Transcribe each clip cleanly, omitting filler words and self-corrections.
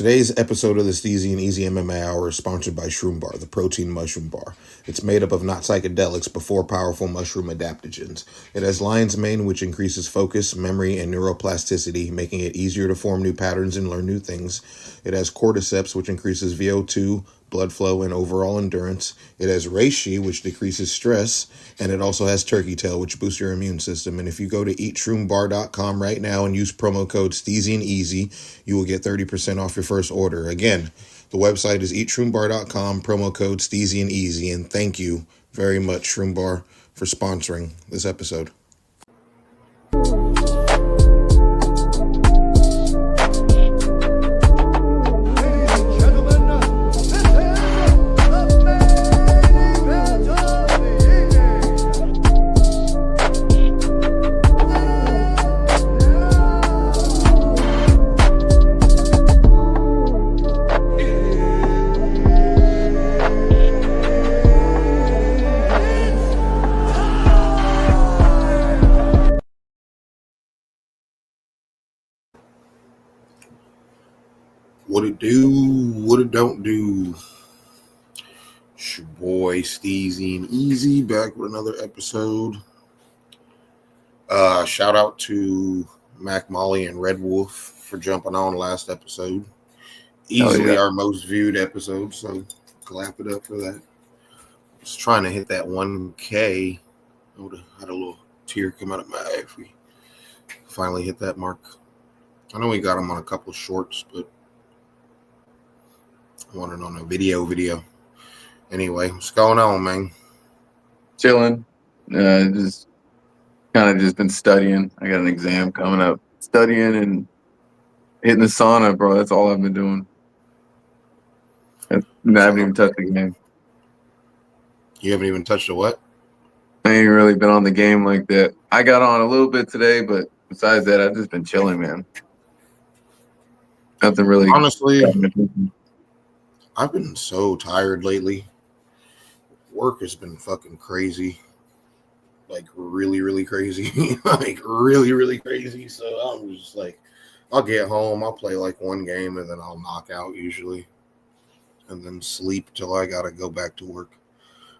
Today's episode of the Steezy and Easy MMA Hour is sponsored by Shroom Bar, the protein mushroom bar. It's made up of not psychedelics, but 4 powerful mushroom adaptogens. It has lion's mane, which increases focus, memory, and neuroplasticity, making it easier to form new patterns and learn new things. It has cordyceps, which increases VO2, blood flow, and overall endurance. It has reishi, which decreases stress, and it also has turkey tail, which boosts your immune system. And if you go to eatshroombar.com right now and use promo code Steezy and Easy, you will get 30% off your first order. Again, the website is eatshroombar.com, promo code Steezy and Easy. And thank you very much, Shroom Bar, for sponsoring this episode. What it do, what it don't do. It's your boy Steezy and Easy back with another episode. Shout out to Mac Molly and Red Wolf for jumping on last episode. Easily our most viewed episode, so clap it up for that. Just trying to hit that 1K. I would have had a little tear come out of my eye if we finally hit that mark. I know we got them on a couple shorts, but I wanted on a video. Anyway, what's going on, man? Chilling. Just been studying. I got an exam coming up. Studying and hitting the sauna, bro. That's all I've been doing. I haven't even touched the game. You haven't even touched a what? I ain't really been on the game like that. I got on a little bit today, but besides that, I've just been chilling, man. Nothing really. Honestly, I've been so tired lately. Work has been fucking crazy. Like, really crazy. Like, really crazy. So I'm just like, I'll get home, I'll play like one game, and then I'll knock out usually. And then sleep till I gotta go back to work.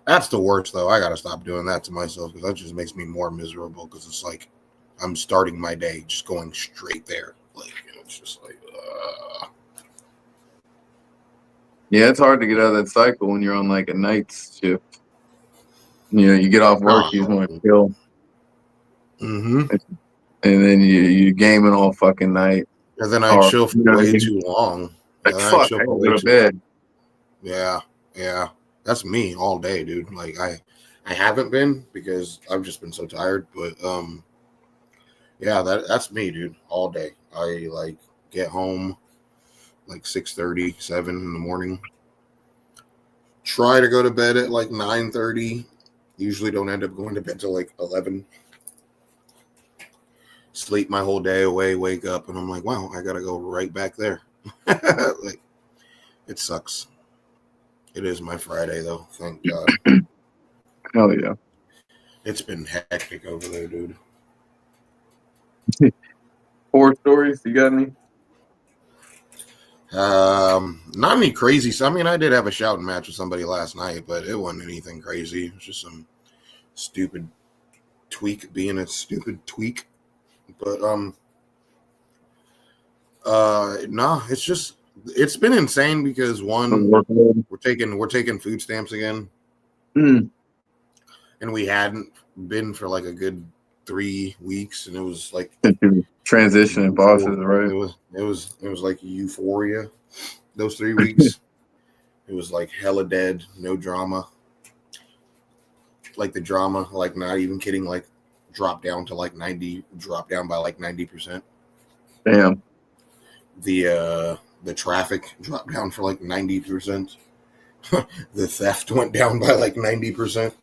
That's the worst, though. I gotta stop doing that to myself because that just makes me more miserable because it's like I'm starting my day just going straight there. Like, it's just like, Yeah, it's hard to get out of that cycle when you're on like a night shift. You know, you get off work, you just want to chill. Mm-hmm. And then you gaming all fucking night. And then I chill for way too long. Like, fuck, I go to bed. Yeah. That's me all day, dude. Like, I haven't been because I've just been so tired. But, yeah, that's me, dude, all day. I, like, get home like 6:30, 7 in the morning. Try to go to bed at like 9:30. Usually don't end up going to bed till like 11. Sleep my whole day away, wake up, and I'm like, wow, I gotta go right back there. Like, it sucks. It is my Friday though, thank God. Hell yeah. It's been hectic over there, dude. Horror stories, you got any? Not any crazy. I mean, I did have a shouting match with somebody last night, but it wasn't anything crazy. It was just some stupid tweak being a stupid tweak. But no, it's been insane because one, we're taking food stamps again, and we hadn't been for like a good 3 weeks, and it was like transitioning bosses, right? It was like euphoria. Those 3 weeks, it was like hella dead, no drama. Like the drama, like not even kidding, like dropped down by like 90%. Damn. The traffic dropped down for like 90%. The theft went down by like 90%.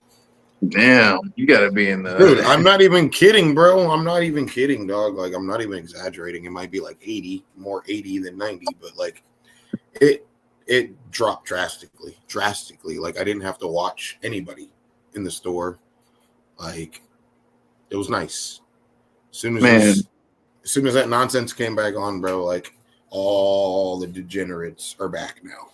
Damn, you gotta be in the. Dude, I'm not even kidding, bro. I'm not even kidding, dog. Like, I'm not even exaggerating. It might be like 80, more 80 than 90, but like it dropped drastically. Like, I didn't have to watch anybody in the store. Like, it was nice. As soon as that nonsense came back on, bro, like all the degenerates are back now.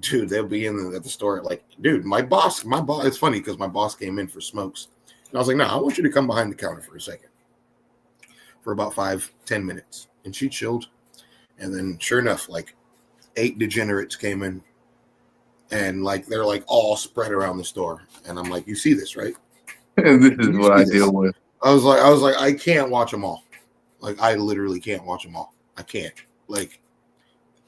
Dude, they'll be at the store. Dude, my boss. It's funny because my boss came in for smokes, and I was like, no, I want you to come behind the counter for a second, for about 5-10 minutes, and she chilled, and then sure enough, 8 degenerates came in, and they're all spread around the store, and I'm like, you see this, right? This is what I deal with. I was like, I can't watch them all. I literally can't watch them all. I can't.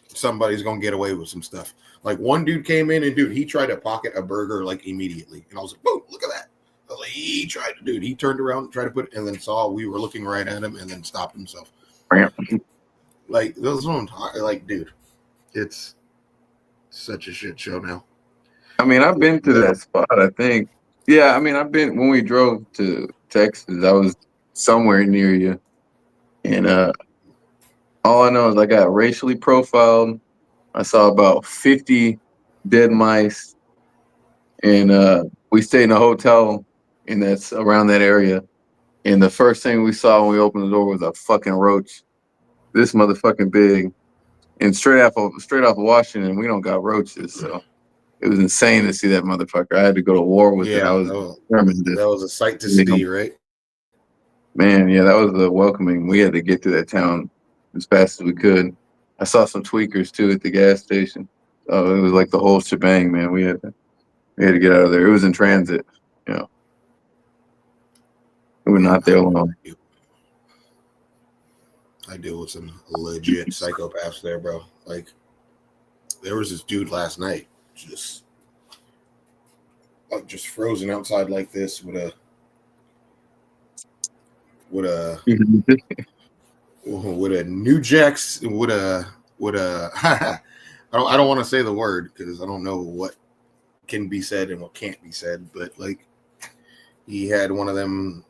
Somebody's gonna get away with some stuff. One dude came in and dude, he tried to pocket a burger immediately, and I was like, boom, look at that. He turned around and tried to put it, and then saw we were looking right at him, and then stopped himself. Those ones, dude, it's such a shit show now. I mean, I've been to that spot. I think, yeah. I mean, I've been when we drove to Texas. I was somewhere near you, and all I know is I got racially profiled. I saw about 50 dead mice, and we stayed in a hotel, and that's around that area. And the first thing we saw when we opened the door was a fucking roach, this motherfucking big, and straight off of Washington, we don't got roaches, so it was insane to see that motherfucker. I had to go to war with it. I was determined. That was a sight to see, right? Man, yeah, that was the welcoming. We had to get to that town as fast as we could. I saw some tweakers too at the gas station. Oh, it was the whole shebang, man. We had to get out of there. It was in transit, We were not there long. I deal with some legit psychopaths there, bro. There was this dude last night, just frozen outside like this with a New Jacks with a I don't want to say the word because I don't know what can be said and what can't be said, but he had one of them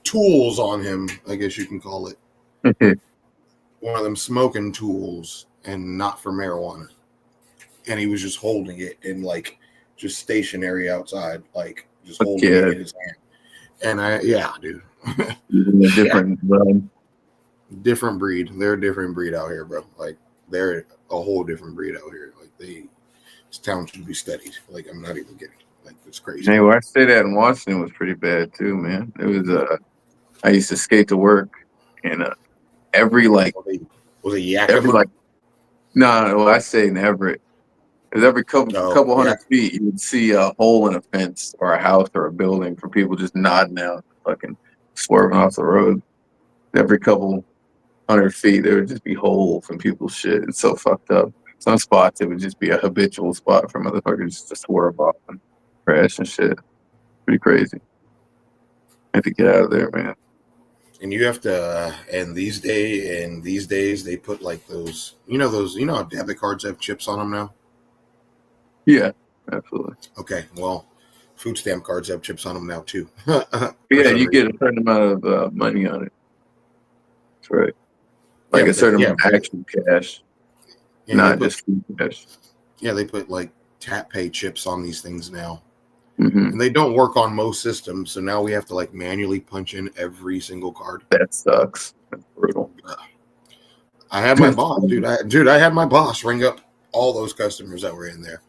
tools on him, I guess you can call it. One of them smoking tools, and not for marijuana. And he was just holding it in just stationary outside, just holding it in his hand. And dude. Different breed. They're a different breed out here, bro. They're a whole different breed out here. This town should be studied. I'm not even kidding. It's crazy. Hey, where I stayed at in Washington was pretty bad too, man. It was I used to skate to work, and every was it Yakima? No, I stayed in Everett. Because every couple hundred feet, you would see a hole in a fence or a house or a building for people just nodding out, fucking swerving off the road. Every couple 100 feet, there would just be holes from people's shit. It's so fucked up. Some spots, it would just be a habitual spot for motherfuckers to swerve off and crash and shit. Pretty crazy. I had to get out of there, man. And you have to, and these days, they put those, how debit cards have chips on them now? Yeah, absolutely. Okay, well, food stamp cards have chips on them now too. Yeah, you get a certain amount of money on it. That's right. A certain amount of actual cash, not just food cash. Yeah, they put tap pay chips on these things now. Mm-hmm. And they don't work on most systems, so now we have to manually punch in every single card. That sucks. That's brutal. I had my boss, I had my boss ring up all those customers that were in there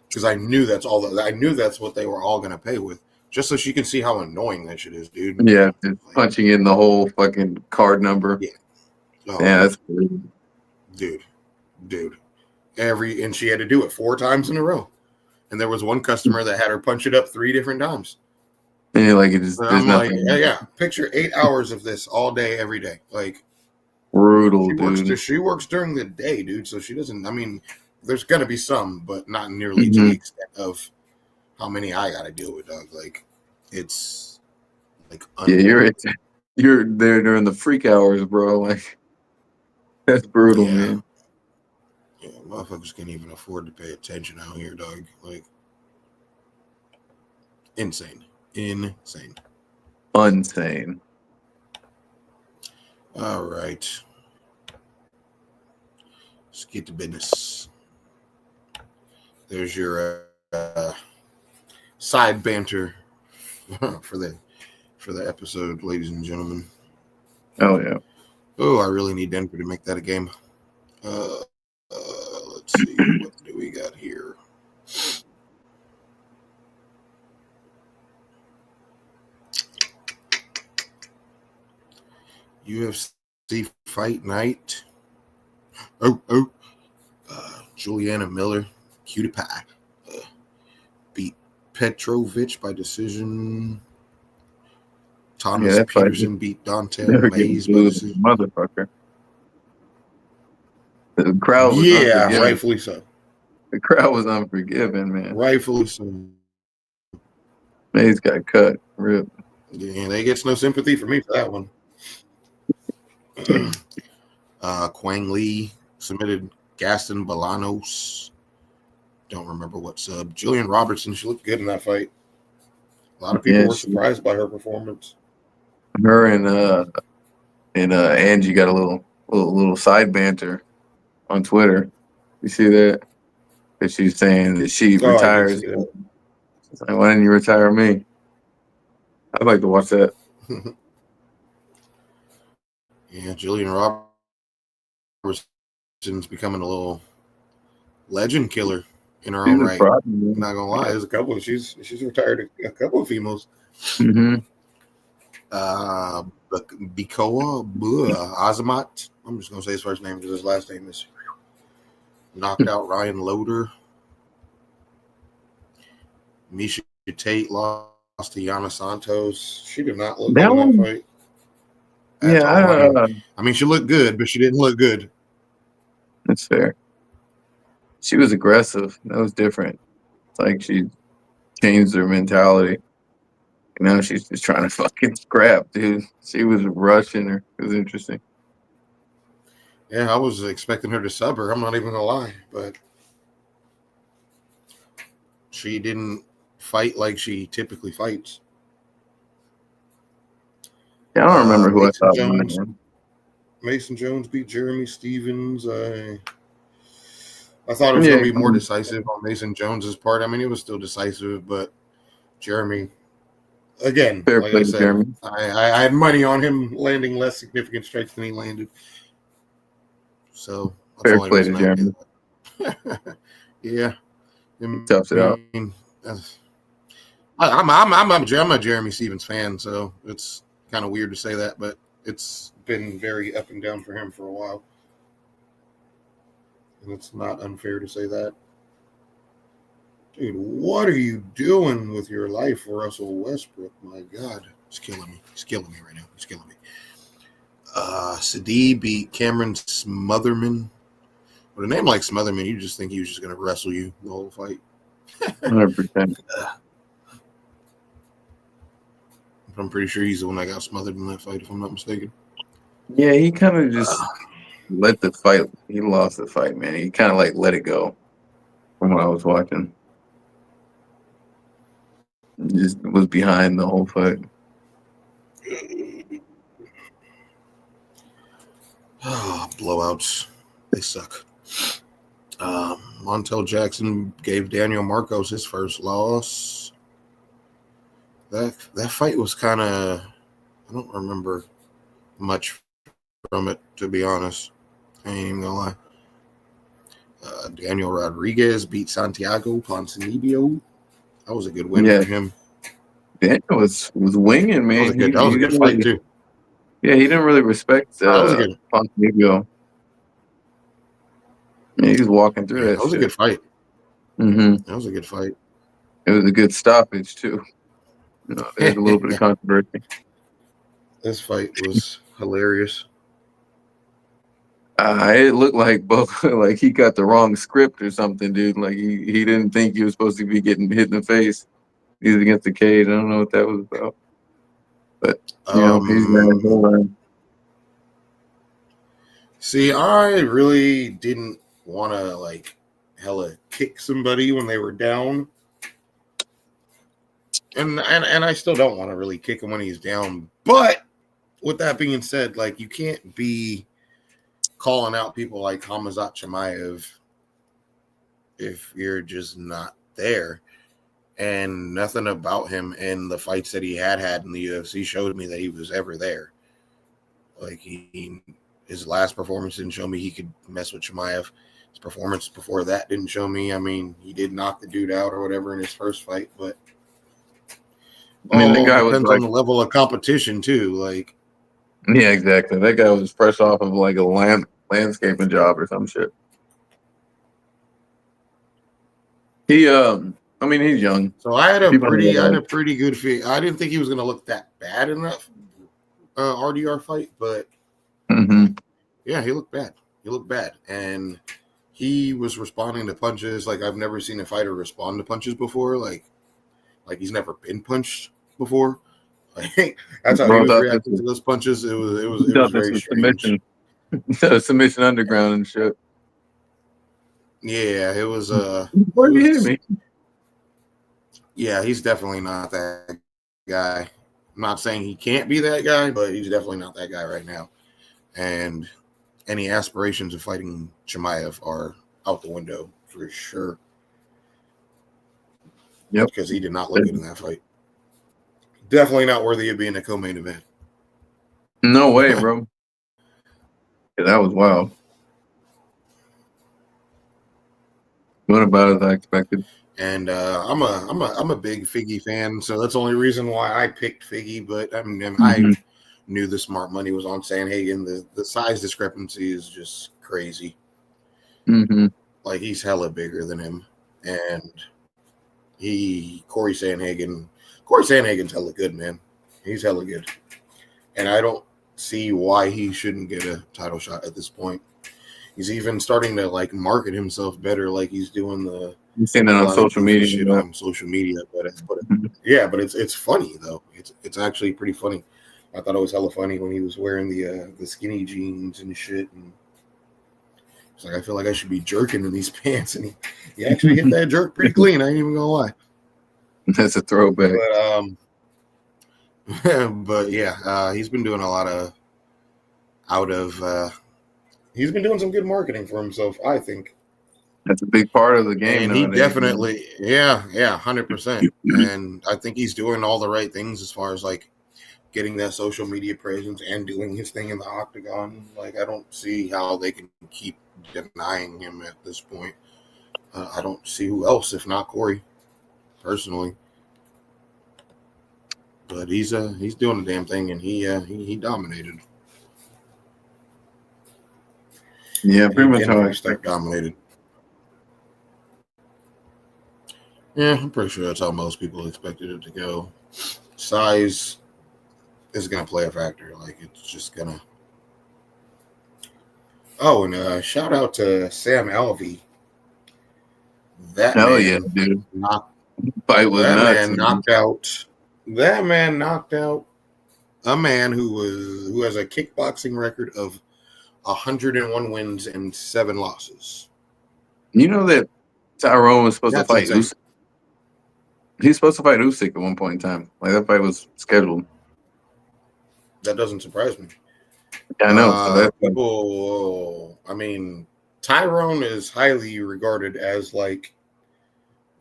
because I knew that's what they were all gonna pay with, just so she can see how annoying that shit is, dude. Yeah, punching in the whole fucking card number. Yeah. Oh, yeah, that's brutal. Dude. And she had to do it 4 times in a row. And there was one customer that had her punch it up 3 different times. Yeah, nothing. Picture 8 hours of this all day, every day. Brutal, dude. She works during the day, dude. So she doesn't. I mean, there's gonna be some, but not nearly to the extent of how many I gotta deal with, dog. It's you're there during the freak hours, bro. That's brutal, man. Yeah, motherfuckers can't even afford to pay attention out here, dog. Insane. Unsane. All right. Let's get to business. There's your side banter for the episode, ladies and gentlemen. Oh yeah. Oh, I really need Denver to make that a game. Let's see. What do we got here? UFC Fight Night. Oh. Juliana Miller, Cutie Pie, beat Petrovic by decision. Thomas that fight Peterson beat Dontel never getting Mays by booed, decision. motherfucker. The crowd was Yeah, unforgiving. rightfully so. The crowd was unforgiving, man. Rightfully so. Mays got cut. Rip. Yeah, they gets no sympathy for me for that one. Quang Lee submitted Gaston Bolanos. Don't remember what sub. Jillian Robertson, she looked good in that fight. A lot of people were surprised by her performance. Her and Angie got a little side banter on Twitter. You see that? Because she's saying that she retires. It's like, why didn't you retire me? I'd like to watch that. Yeah, Jillian Robertson's becoming a little legend killer in her own right. Problem, I'm not gonna lie, there's a couple. She's retired a couple of females. Mm-hmm. Bikoa Azamat. I'm just gonna say his first name because his last name is knocked out Ryan Loader. Misha Tate lost to Yana Santos. She did not look good in that fight. I mean, she looked good, but she didn't look good. That's fair. She was aggressive. That was different. It's like she changed her mentality. You know, she's just trying to fucking scrap, dude. She was rushing her. It was interesting. Yeah, I was expecting her to sub her. I'm not even gonna lie, but she didn't fight like she typically fights. Yeah, I don't remember who I thought won. Mason Jones beat Jeremy Stevens. I thought it was going to be more decisive on Mason Jones's part. I mean, it was still decisive, but Jeremy, again, fair like play I said, Jeremy. I had money on him landing less significant strikes than he landed. So fair play to Jeremy. Yeah, Toughed it out. I'm a Jeremy Stevens fan, so it's kind of weird to say that, but it's been very up and down for him for a while. And it's not unfair to say that. Dude, what are you doing with your life, Russell Westbrook? My God. He's killing me. He's killing me right now. He's killing me. Sadie beat Cameron Smotherman. With a name like Smotherman, you just think he was just going to wrestle you the whole fight. 100%. I'm pretty sure he's the one that got smothered in that fight, if I'm not mistaken. Yeah, he kind of just let the fight. He lost the fight, man. He kind of like let it go from what I was watching. Just was behind the whole fight. Blowouts. They suck. Montel Jackson gave Daniel Marcos his first loss. That fight was kind of, I don't remember much from it, to be honest. I ain't even gonna lie. Daniel Rodriguez beat Santiago Ponzinibbio. That was a good win for him. Daniel was winging, man. That was a good fight too. Yeah, he didn't really respect Ponzinibbio. Yeah, he was walking through that. That was a good fight. Mm-hmm. That was a good fight. It was a good stoppage too. You know, there's a little bit of controversy. This fight was hilarious. It looked like both, like he got the wrong script or something, dude. Like he didn't think he was supposed to be getting hit in the face. He's against the cage. I don't know what that was about. But you know, he's learning. See, I really didn't want to like hella kick somebody when they were down. And I still don't want to really kick him when he's down. But with that being said, like you can't be calling out people like Hamzat Chimaev if you're just not there. And nothing about him in the fights that he had in the UFC showed me that he was ever there. Like he His last performance didn't show me he could mess with Chimaev. His performance before that didn't show me. I mean, he did knock the dude out or whatever in his first fight, but I mean, the all guy was depends on the level of competition too. Like, yeah, exactly. That guy was fresh off of like a landscaping job or some shit. I mean, he's young. so I had a People don't know. pretty good feel. I didn't think he was going to look that bad in that RDR fight, but yeah, he looked bad. He looked bad, and he was responding to punches like I've never seen a fighter respond to punches before. Like he's never been punched before. Like, that's how he Bro, was thought reacting to those punches. It was this very was strange. submission underground and shit. Yeah, it was. Why you hit me? Yeah, he's definitely not that guy. I'm not saying he can't be that guy, but he's definitely not that guy right now. And any aspirations of fighting Chimaev are out the window for sure. Yep. Because he did not look good in that fight. Definitely not worthy of being a co-main event. No way, bro. Yeah, that was wild. What about as I expected? And I'm a big Figgy fan, so that's the only reason why I picked Figgy. But I mean, I knew the smart money was on Sandhagen. The size discrepancy is just crazy. Like, he's hella bigger than him, and Corey Sandhagen's hella good, man. He's hella good, and I don't see why he shouldn't get a title shot at this point. He's even starting to like market himself better, like he's doing the. You've seen that on social media. Shit on social media, but it's funny though. It's actually pretty funny. I thought it was hella funny when he was wearing the skinny jeans and shit, and it's like, I feel like I should be jerking in these pants, and he actually hit that jerk pretty clean. I ain't even gonna lie. That's a throwback. But yeah, he's been doing a lot of he's been doing some good marketing for himself, I think. That's a big part of the game. And nowadays, he definitely, 100%. And I think he's doing all the right things as far as like getting that social media presence and doing his thing in the octagon. Like, I don't see how they can keep denying him at this point. I don't see who else if not Corey, personally. But he's doing the damn thing, and he dominated. Yeah, pretty much how I dominated. Yeah, I'm pretty sure that's how most people expected it to go. Size is going to play a factor. Like, it's just going to. Oh, and shout out to Sam Alvey. That man knocked out a man who has a kickboxing record of 101 wins and 7 losses. You know that Tyrone was supposed to fight Usyk? He's supposed to fight Usyk at one point in time. Like, that fight was scheduled. That doesn't surprise me. Yeah, I know. I mean, Tyrone is highly regarded as like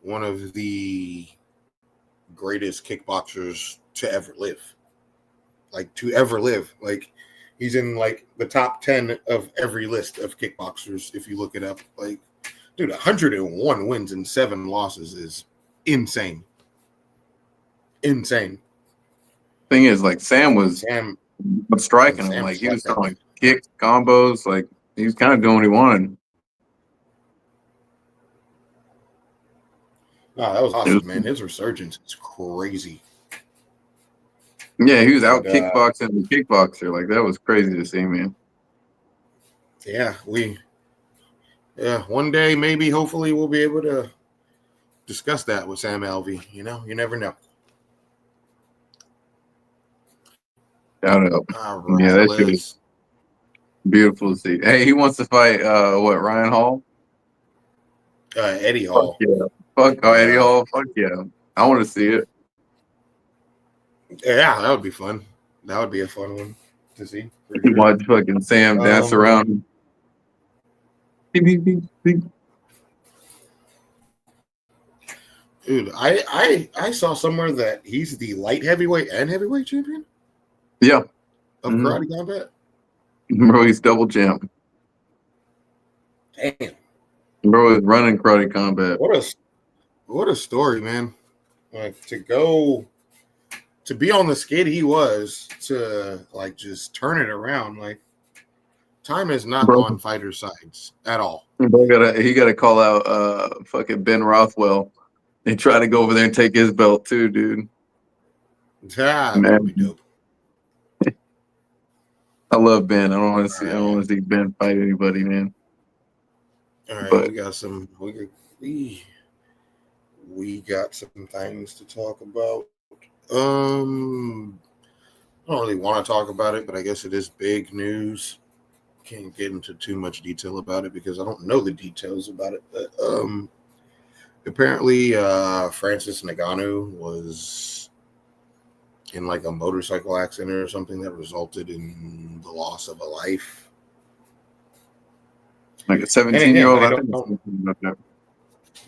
one of the greatest kickboxers to ever live. Like, he's in like the top 10 of every list of kickboxers if you look it up. Like, dude, 101 wins and 7 losses is insane. Thing is, like, Sam was striking him. Like, he was throwing kicks, combos. Like, he was kind of doing what he wanted. No, that was awesome, man. His resurgence is crazy. Yeah, he was out kickboxing the kickboxer. Like, that was crazy to see, man. Yeah, one day, maybe, hopefully, we'll be able to discuss that with Sam Alvey. You know, you never know. Shout out. Right, yeah, that shit was beautiful to see. Hey, he wants to fight, Ryan Hall? Eddie Hall. Eddie Hall. Fuck yeah. I want to see it. Yeah, that would be fun. That would be a fun one to see. Sure. Watch fucking Sam dance around. Dude, I saw somewhere that he's the light heavyweight and heavyweight champion. Yeah. Of karate combat. Bro, he's double champ. Damn. Bro is running karate combat. What a story, man. Like to be on the skid he was, to like just turn it around. Like, time is not Bro, on fighters' sides at all. he gotta call out fucking Ben Rothwell and try to go over there and take his belt too, dude. That would be Man, dope. I love Ben. I All don't right. want to see Ben fight anybody, man. All right, But we got some we got some things to talk about. I don't really want to talk about it, but I guess it is big news. Can't get into too much detail about it because I don't know the details about it. But apparently, Francis Ngannou was in like a motorcycle accident or something that resulted in the loss of a life. like a And again, 17-year-old, I I don't think it's know. something like that.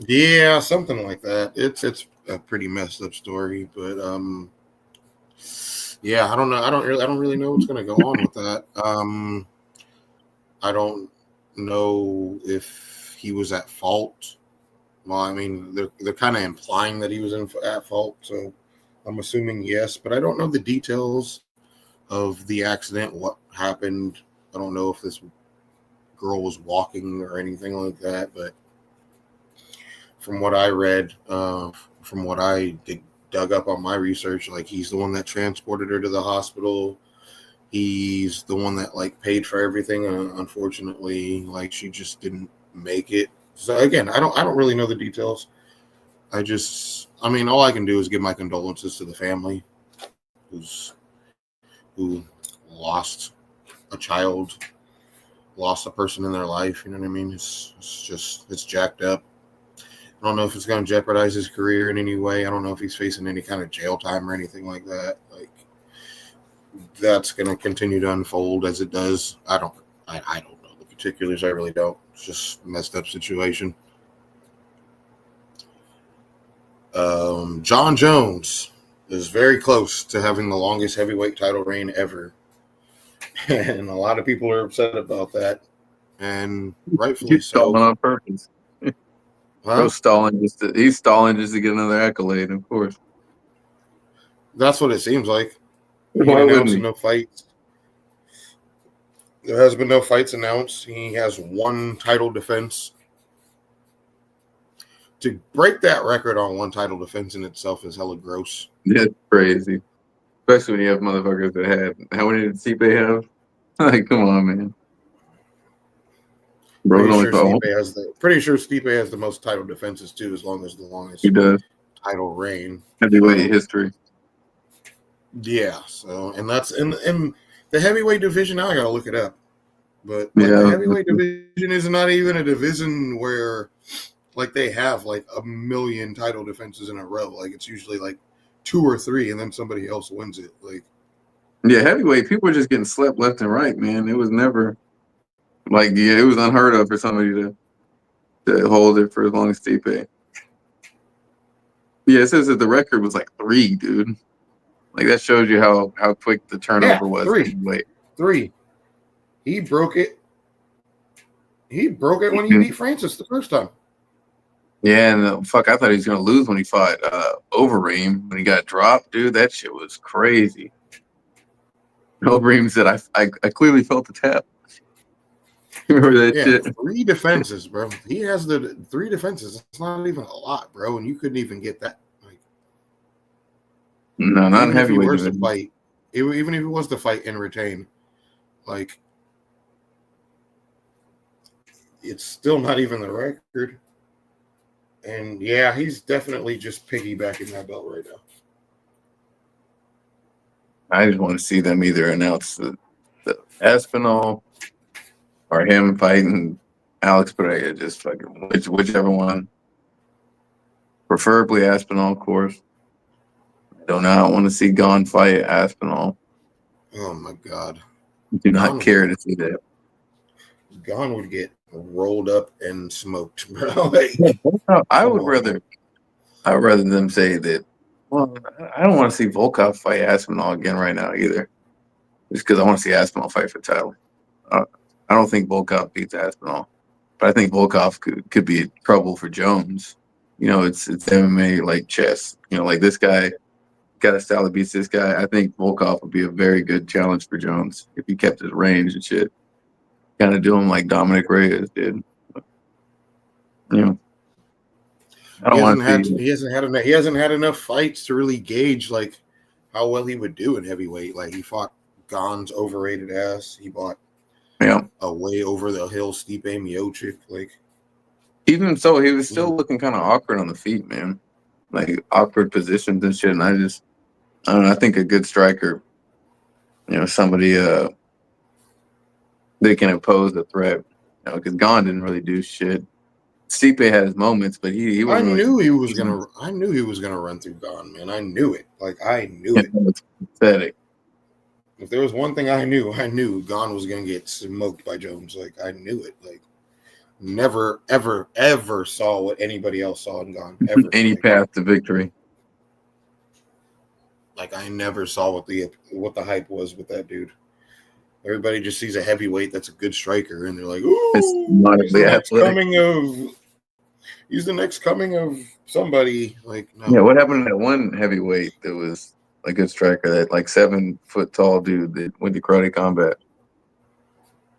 Yeah, something like that. It's a pretty messed up story, but yeah, I don't know. I don't really know what's going to go on with that. I don't know if he was at fault. Well, I mean, they're kind of implying that he was at fault, so I'm assuming yes, but I don't know the details of the accident, what happened. I don't know if this girl was walking or anything like that, but from what I read, from what I dug up on my research, like he's the one that transported her to the hospital. He's the one that like paid for everything. Unfortunately, like she just didn't make it. So again, I don't really know the details. I mean, all I can do is give my condolences to the family who lost a child, lost a person in their life. You know what I mean? It's jacked up. I don't know if it's going to jeopardize his career in any way. I don't know if he's facing any kind of jail time or anything like that. Like, that's going to continue to unfold as it does. I don't know the particulars. I really don't. It's just a messed up situation. John Jones is very close to having the longest heavyweight title reign ever, and a lot of people are upset about that, and rightfully He's stalling so. on purpose. Huh? He's stalling just to get another accolade, of course. That's what it seems like. He ain't Why wouldn't announcing he? no fights. There has been no fights announced. He has one title defense. To break that record on one title defense in itself is hella gross. Yeah, it's crazy. Especially when you have motherfuckers that had how many did Stipe have? Like, come on, man. Bro, only fought one. Pretty sure Stipe has the most title defenses too, as long as the He longest does. title reign. Heavyweight So history. yeah, so and that's in the heavyweight division. Now I gotta look it up, but like the Yeah. heavyweight division is not even a division where like they have like a million title defenses in a row. Like it's usually like two or three, and then somebody else wins it. Like Yeah, heavyweight, people were just getting slept left and right, man. It was never like, yeah, it was unheard of for somebody to hold it for as long as Stipe. Yeah, it says that the record was like 3, dude. Like that shows you how quick the yeah, turnover was. Heavyweight. three. He broke it. He broke it when he beat Francis the first time. Yeah, and fuck, I thought he was gonna lose when he fought Overeem when he got dropped, dude. That shit was crazy. Overeem said, "I clearly felt the tap." You remember that Yeah, shit? 3 defenses, bro. He has the 3 defenses. It's not even a lot, bro, and you couldn't even get that. Like, No, not in even if he heavyweight was to division. fight, even if he was to fight and retain, like, it's still not even the record. And yeah, he's definitely just piggybacking that belt right now. I just want to see them either announce the Espinal or him fighting Alex Pereira. Just fucking whichever one. Preferably Aspinall, of course. I do not want to see Gon fight Aspinall. Oh my god, Do not Gone care would to see that. Gone would get rolled up and smoked, bro. Like, I come would on, man. rather them say that. Well, I don't want to see Volkov fight Aspinall again right now either. Just because I want to see Aspinall fight for title. I don't think Volkov beats Aspinall, but I think Volkov could be trouble for Jones. It's MMA like chess. Like this guy got a style that beats this guy. I think Volkov would be a very good challenge for Jones if he kept his range and shit. Kind of do him like Dominic Reyes did. You know, I don't want to see. He hasn't had enough fights to really gauge like how well he would do in heavyweight. Like he fought Gon's overrated ass. He bought a way over the hill Stipe Miocic. Like even so, he was still looking kind of awkward on the feet, man. Like awkward positions and shit. And I don't know. I think a good striker, somebody they can impose a threat. Because Gon didn't really do shit. Stipe had his moments, but he wasn't. I knew he was gonna run through Gon, man. I knew it. Like I knew it. It's pathetic. If there was one thing I knew Gon was gonna get smoked by Jones. Like I knew it. Like never, ever, ever saw what anybody else saw in Gon. Ever. Any path to victory. Like I never saw what the hype was with that dude. Everybody just sees a heavyweight that's a good striker, and they're like, "Ooh, he's the next coming of somebody." Like, no. Yeah, what happened to that one heavyweight that was a good striker, that like 7 foot tall dude that went to karate combat?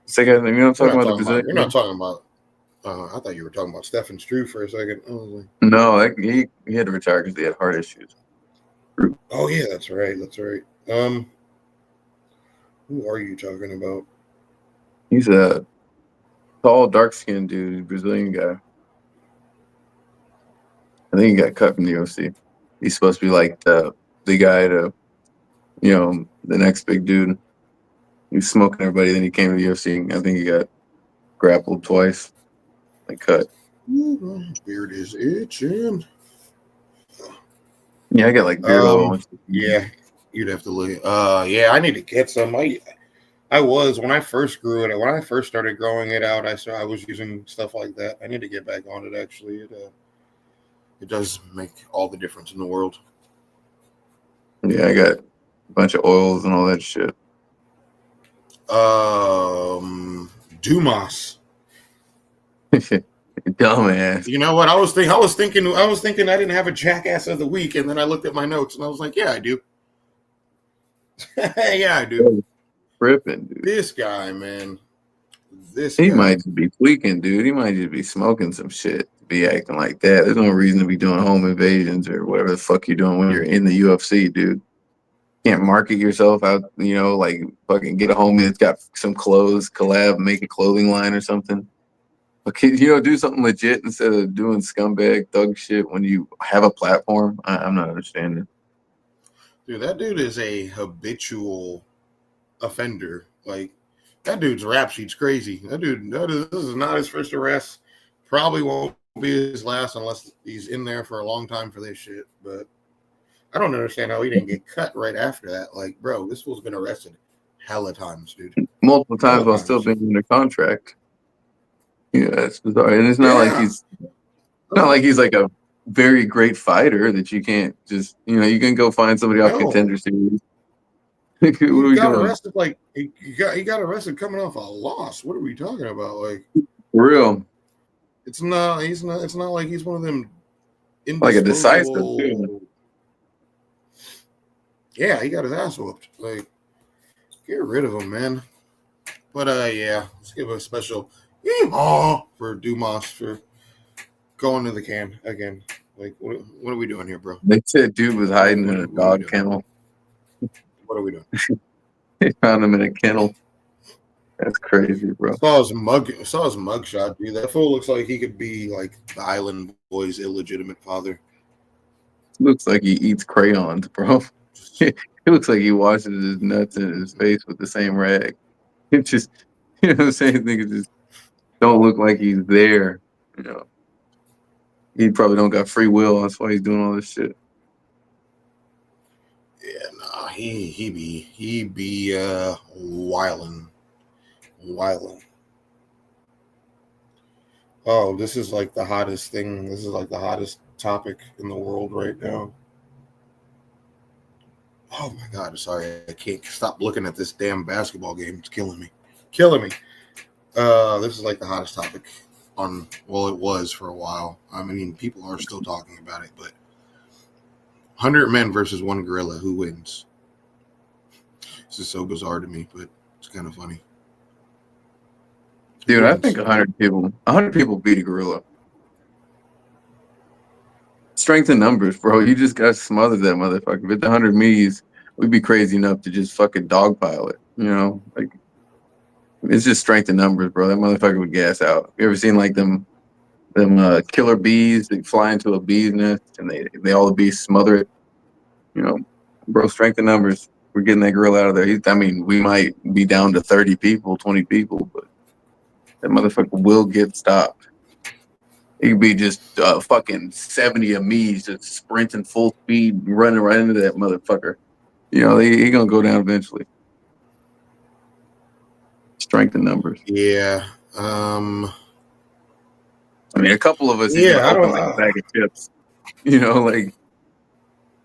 Second, you know what I'm talking about? You're not talking about. I thought you were talking about Stefan Struve for a second. I was like, no, he had to retire because he had heart issues. Oh yeah, that's right. Who are you talking about? He's a tall, dark-skinned dude, Brazilian guy. I think he got cut from the UFC. He's supposed to be like the guy to, the next big dude. He was smoking everybody. Then he came to the UFC. I think he got grappled twice. Like cut. Beard is itching. Yeah, I got like beard oil. Yeah, you'd have to look. Yeah, I need to get some. I was when I first grew it. When I first started growing it out, I was using stuff like that. I need to get back on it. Actually, it does make all the difference in the world. Yeah, I got a bunch of oils and all that shit. Dumas. Dumbass. You know what? I was thinking I didn't have a jackass of the week, and then I looked at my notes and I was like, yeah, I do. Yeah, I do. Tripping, dude. This guy, man. He might just be tweaking, dude. He might just be smoking some shit to be acting like that. There's no reason to be doing home invasions or whatever the fuck you're doing when you're in the UFC, dude. Can't market yourself out, like fucking get a homie that's got some clothes, collab, make a clothing line or something. Okay, do something legit instead of doing scumbag thug shit when you have a platform. I'm not understanding. Dude, that dude is a habitual offender. Like, that dude's rap sheet's crazy. This is not his first arrest. Probably won't be his last unless he's in there for a long time for this shit. But I don't understand how he didn't get cut right after that. Like, bro, this fool's been arrested hella times, dude. Multiple times while still being under contract. Yeah, it's bizarre. And it's not like he's like a very great fighter that you can't just, you can go find somebody off Contender Series. He got arrested he got arrested coming off a loss. What are we talking about? Like, for real. It's not like he's one of them like a decisive too. Yeah, he got his ass whooped. Like, get rid of him, man. But yeah, let's give a special for Dumas for going to the can again. Like, what are we doing here, bro? They said dude was hiding in a dog kennel. What are we doing? They found him in a kennel. That's crazy, bro. Saw his mugshot, dude. That fool looks like he could be like the Island Boy's illegitimate father. Looks like he eats crayons, bro. It looks like he washes his nuts in his face with the same rag. It just, what I'm saying? Niggas just don't look like he's there. He probably don't got free will. That's why he's doing all this shit. Yeah, nah, he be wildin'. Oh, this is like the hottest thing. This is like the hottest topic in the world right now. Oh my God, sorry, I can't stop looking at this damn basketball game. It's killing me. killing me. This is like the hottest topic on. Well, it was for a while. I mean, people are still talking about it, but 100 men versus one gorilla. Who wins? This is so bizarre to me, but it's kind of funny. Dude, I think 100 people beat a gorilla. Strength in numbers, bro. You just got to smother that motherfucker. With the 100 me's, we'd be crazy enough to just fucking dogpile it. You know, like it's just strength in numbers, bro. That motherfucker would gas out. You ever seen like them killer bees that fly into a bee's nest and they all the bees smother it? You know, bro, strength in numbers. We're getting that gorilla out of there. I mean, we might be down to 30 people, 20 people, but that motherfucker will get stopped. It could be just fucking 70 of me's just sprinting full speed, running right into that motherfucker. You know, he gonna go down eventually. Strength in numbers. Yeah. I mean, a couple of us, he's Yeah, gonna open like a bag of chips. You know, like,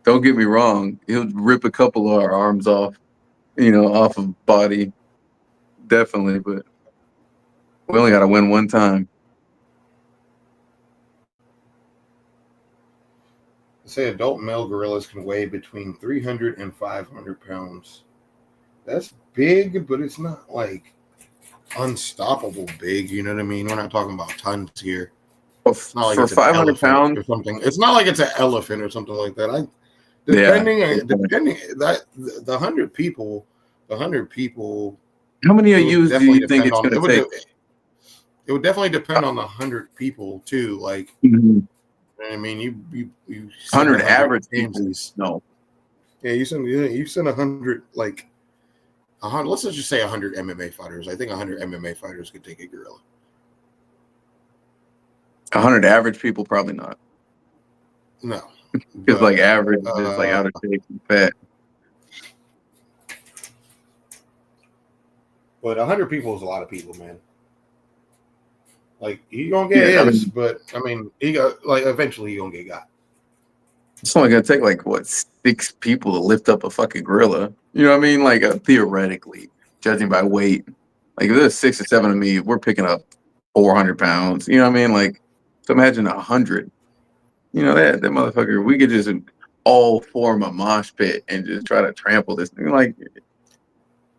don't get me wrong, he'll rip a couple of our arms off, you know, off of body, definitely. But we only gotta win one time. Say adult male gorillas can weigh between 300 and 500 pounds. That's big, but it's not like unstoppable big. You know what I mean? We're not talking about tons here. It's not like for 500 pounds or something. It's not like it's an elephant or something like that. Depending that the 100 people. How many of you do you think it's going to take? It would definitely depend on the 100 people too. Like, I mean, you 100 average people. No. Yeah, you send 100 like 100. Let's just say 100 MMA fighters. I think 100 MMA fighters could take a gorilla. 100 average people, probably not. No, because like average is like out of shape and fat. But 100 people is a lot of people, man. Like, he gonna get his, but I mean, he got like eventually he gonna get got. It's only gonna take like what 6 people to lift up a fucking gorilla. You know what I mean? Like theoretically, judging by weight, like if there's 6 or 7 of me, we're picking up 400 pounds. You know what I mean? Like, so imagine 100. You know that motherfucker. We could just all form a mosh pit and just try to trample this thing. Like,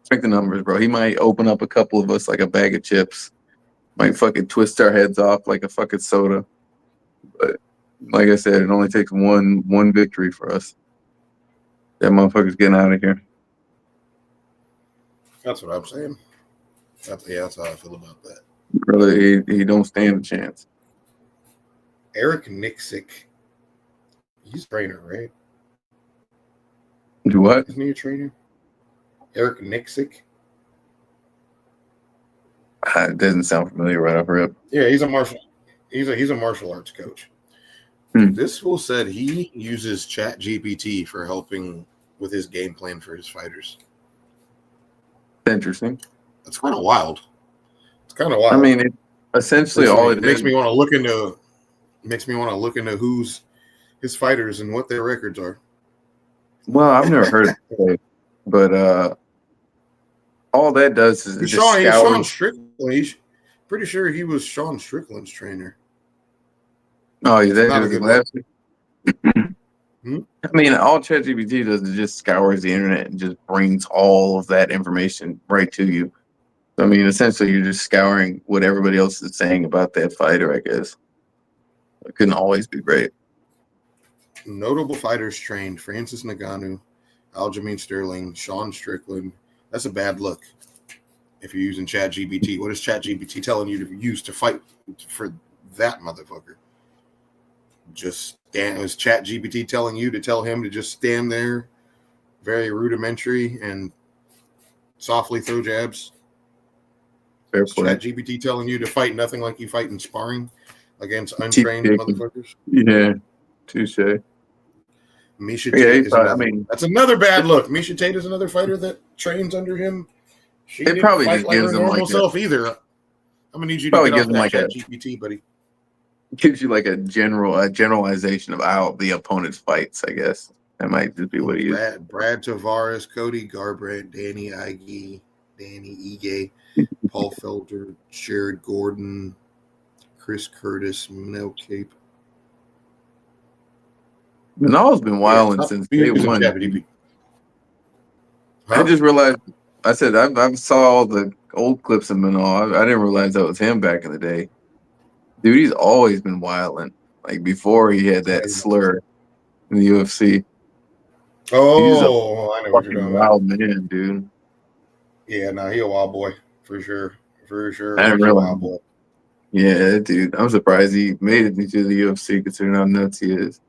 check the numbers, bro. He might open up a couple of us like a bag of chips. Might fucking twist our heads off like a fucking soda. But like I said, it only takes one victory for us. That motherfucker's getting out of here. That's what I'm saying. That's how I feel about that. Brother, he don't stand a chance. Eric Nixick. He's a trainer, right? Do what? Isn't he a trainer? Eric Nixick. It doesn't sound familiar right off rip. Yeah, he's a martial arts coach. This fool said he uses ChatGPT for helping with his game plan for his fighters. Interesting. That's kind of wild. It's kind of wild. I mean, essentially all it makes me want to look into. Makes me want to look into who's his fighters and what their records are. Well, I've never heard of it, but all that does is Sean Strickland. He's pretty sure he was Sean Strickland's trainer. Oh, yeah, that I mean, all ChatGPT does is just scours the internet and just brings all of that information right to you. I mean, essentially, you're just scouring what everybody else is saying about that fighter, I guess. It couldn't always be great. Notable fighters trained: Francis Ngannou, Aljamain Sterling, Sean Strickland. That's a bad look if you're using ChatGPT. What is ChatGPT telling you to use to fight for that motherfucker? Just stand. Was ChatGPT telling you to tell him to just stand there, very rudimentary, and softly throw jabs? Is ChatGPT telling you to fight nothing like you fight in sparring against untrained motherfuckers? Yeah, touche. Misha Tate that's another bad look. Misha Tate is another fighter that trains under him. She didn't probably fight just like gives her him normal like self either. I'm gonna need you to get off that ChatGPT, buddy. Gives you like a generalization of how the opponent fights, I guess. That might just be what he is. Brad Tavares, Cody Garbrandt, Danny Ige, Paul Felder, Jared Gordon, Chris Curtis, Manel Cape. Manal's been wilding since day using one. ChatGPT. I just realized. I said I saw all the old clips of Manal. I didn't realize that was him back in the day. Dude, he's always been wilding. Like before he had that slur in the UFC. He's a Oh, I know what you're fucking talking about. wild man, dude. Yeah, no, he a wild boy for sure. For sure. I didn't He's a realize. wild boy. Yeah, dude. I'm surprised he made it into the UFC considering how nuts he is.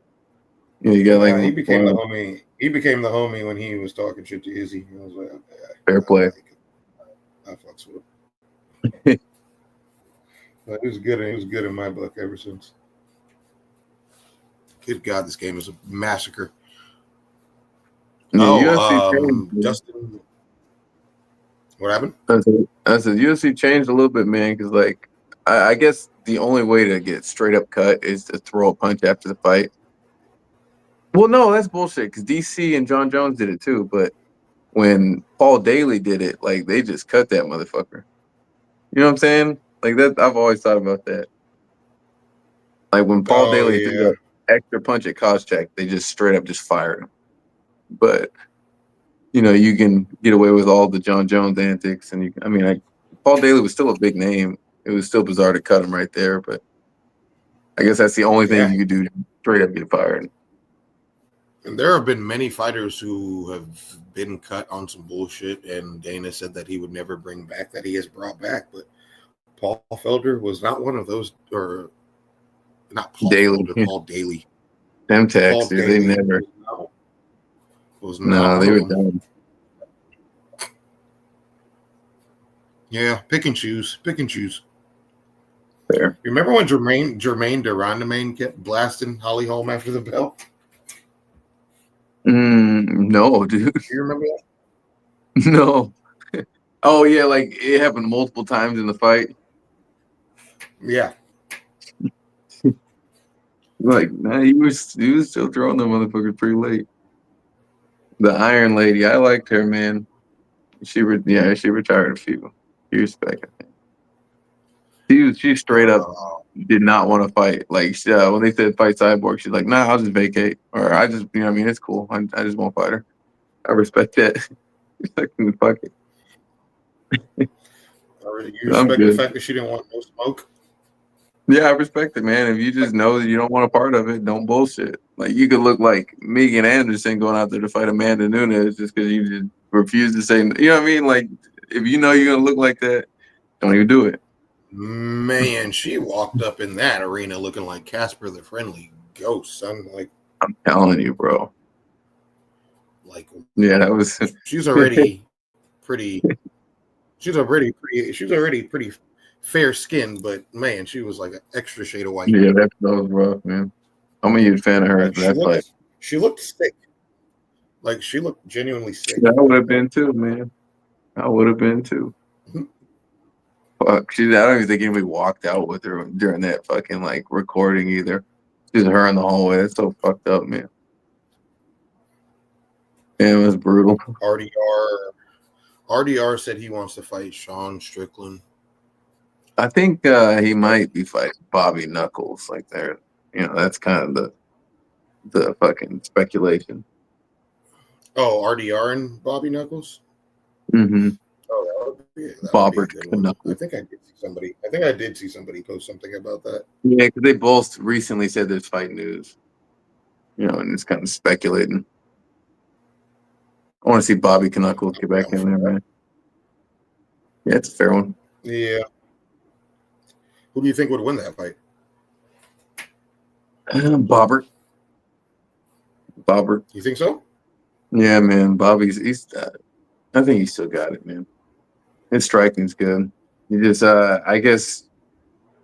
You know, you got like He became the homie. He became the homie when he was talking shit to Izzy. I was like, okay, fair play. I fucks with him. But it was good. It was good in my book ever since. Good God, this game is a massacre. Yeah, UFC Dustin. What happened? I said UFC changed a little bit, man, because like I guess the only way to get straight up cut is to throw a punch after the fight. Well, no, that's bullshit. Because DC and John Jones did it too, but when Paul Daly did it, like they just cut that motherfucker. You know what I'm saying? Like that, I've always thought about that. Like when Paul Daly threw that extra punch at Koscheck, they just straight up just fired him. But you know, you can get away with all the John Jones antics, and Paul Daly was still a big name. It was still bizarre to cut him right there, but I guess that's the only thing you could do to straight up get fired. And there have been many fighters who have been cut on some bullshit, and Dana said that he would never bring back, that he has brought back. But Paul Felder was not one of those, or not Paul Felder, Paul Daly. Them tags, dude, they never. Was not they were one of dumb. Yeah, pick and choose. Fair. Remember when Jermaine Durandamain kept blasting Holly Holm after the bell? No, dude. You remember that? No. Oh yeah, like it happened multiple times in the fight. Yeah. Like, nah, he was still throwing them motherfuckers pretty late. The Iron Lady, I liked her, man. She retired a few years back, I think. She straight up did not want to fight. Like when they said fight Cyborg, she's like, nah, I'll just vacate. Or I just, you know what I mean? It's cool. I just won't fight her. I respect that. Fuck it. You respect the fact that she didn't want no smoke? Yeah, I respect it, man. If you just know that you don't want a part of it, don't bullshit. Like you could look like Megan Anderson going out there to fight Amanda Nunes just because you just refuse to say, you know what I mean? Like if you know you're gonna look like that, don't even do it. Man, she walked up in that arena looking like Casper the Friendly Ghost, son. Like I'm telling you, bro. Like yeah, that was. She's already pretty. She's already pretty fair skinned, but man, she was like an extra shade of white. Yeah, that was rough, man. I'm a huge fan of hers. Like, she looked sick. Like she looked genuinely sick. I would have been too, man. I would have been too. Fuck, I don't even think anybody walked out with her during that fucking like recording either. Just her in the hallway. That's so fucked up, man. Yeah, it was brutal. RDR said he wants to fight Sean Strickland. I think he might be fighting Bobby Knuckles. Like there, that's kind of the fucking speculation. Oh, RDR and Bobby Knuckles. Mm-hmm. Oh, that would be a good one. I think I did see somebody post something about that. Yeah, because they both recently said there's fight news. And it's kind of speculating. I want to see Bobby Knuckles get back in there, man. Yeah, it's a fair one. Yeah. Who do you think would win that fight? Bobbert. You think so? Yeah, man. Bobby's. I think he's still got it, man. His striking's good. He just, I guess.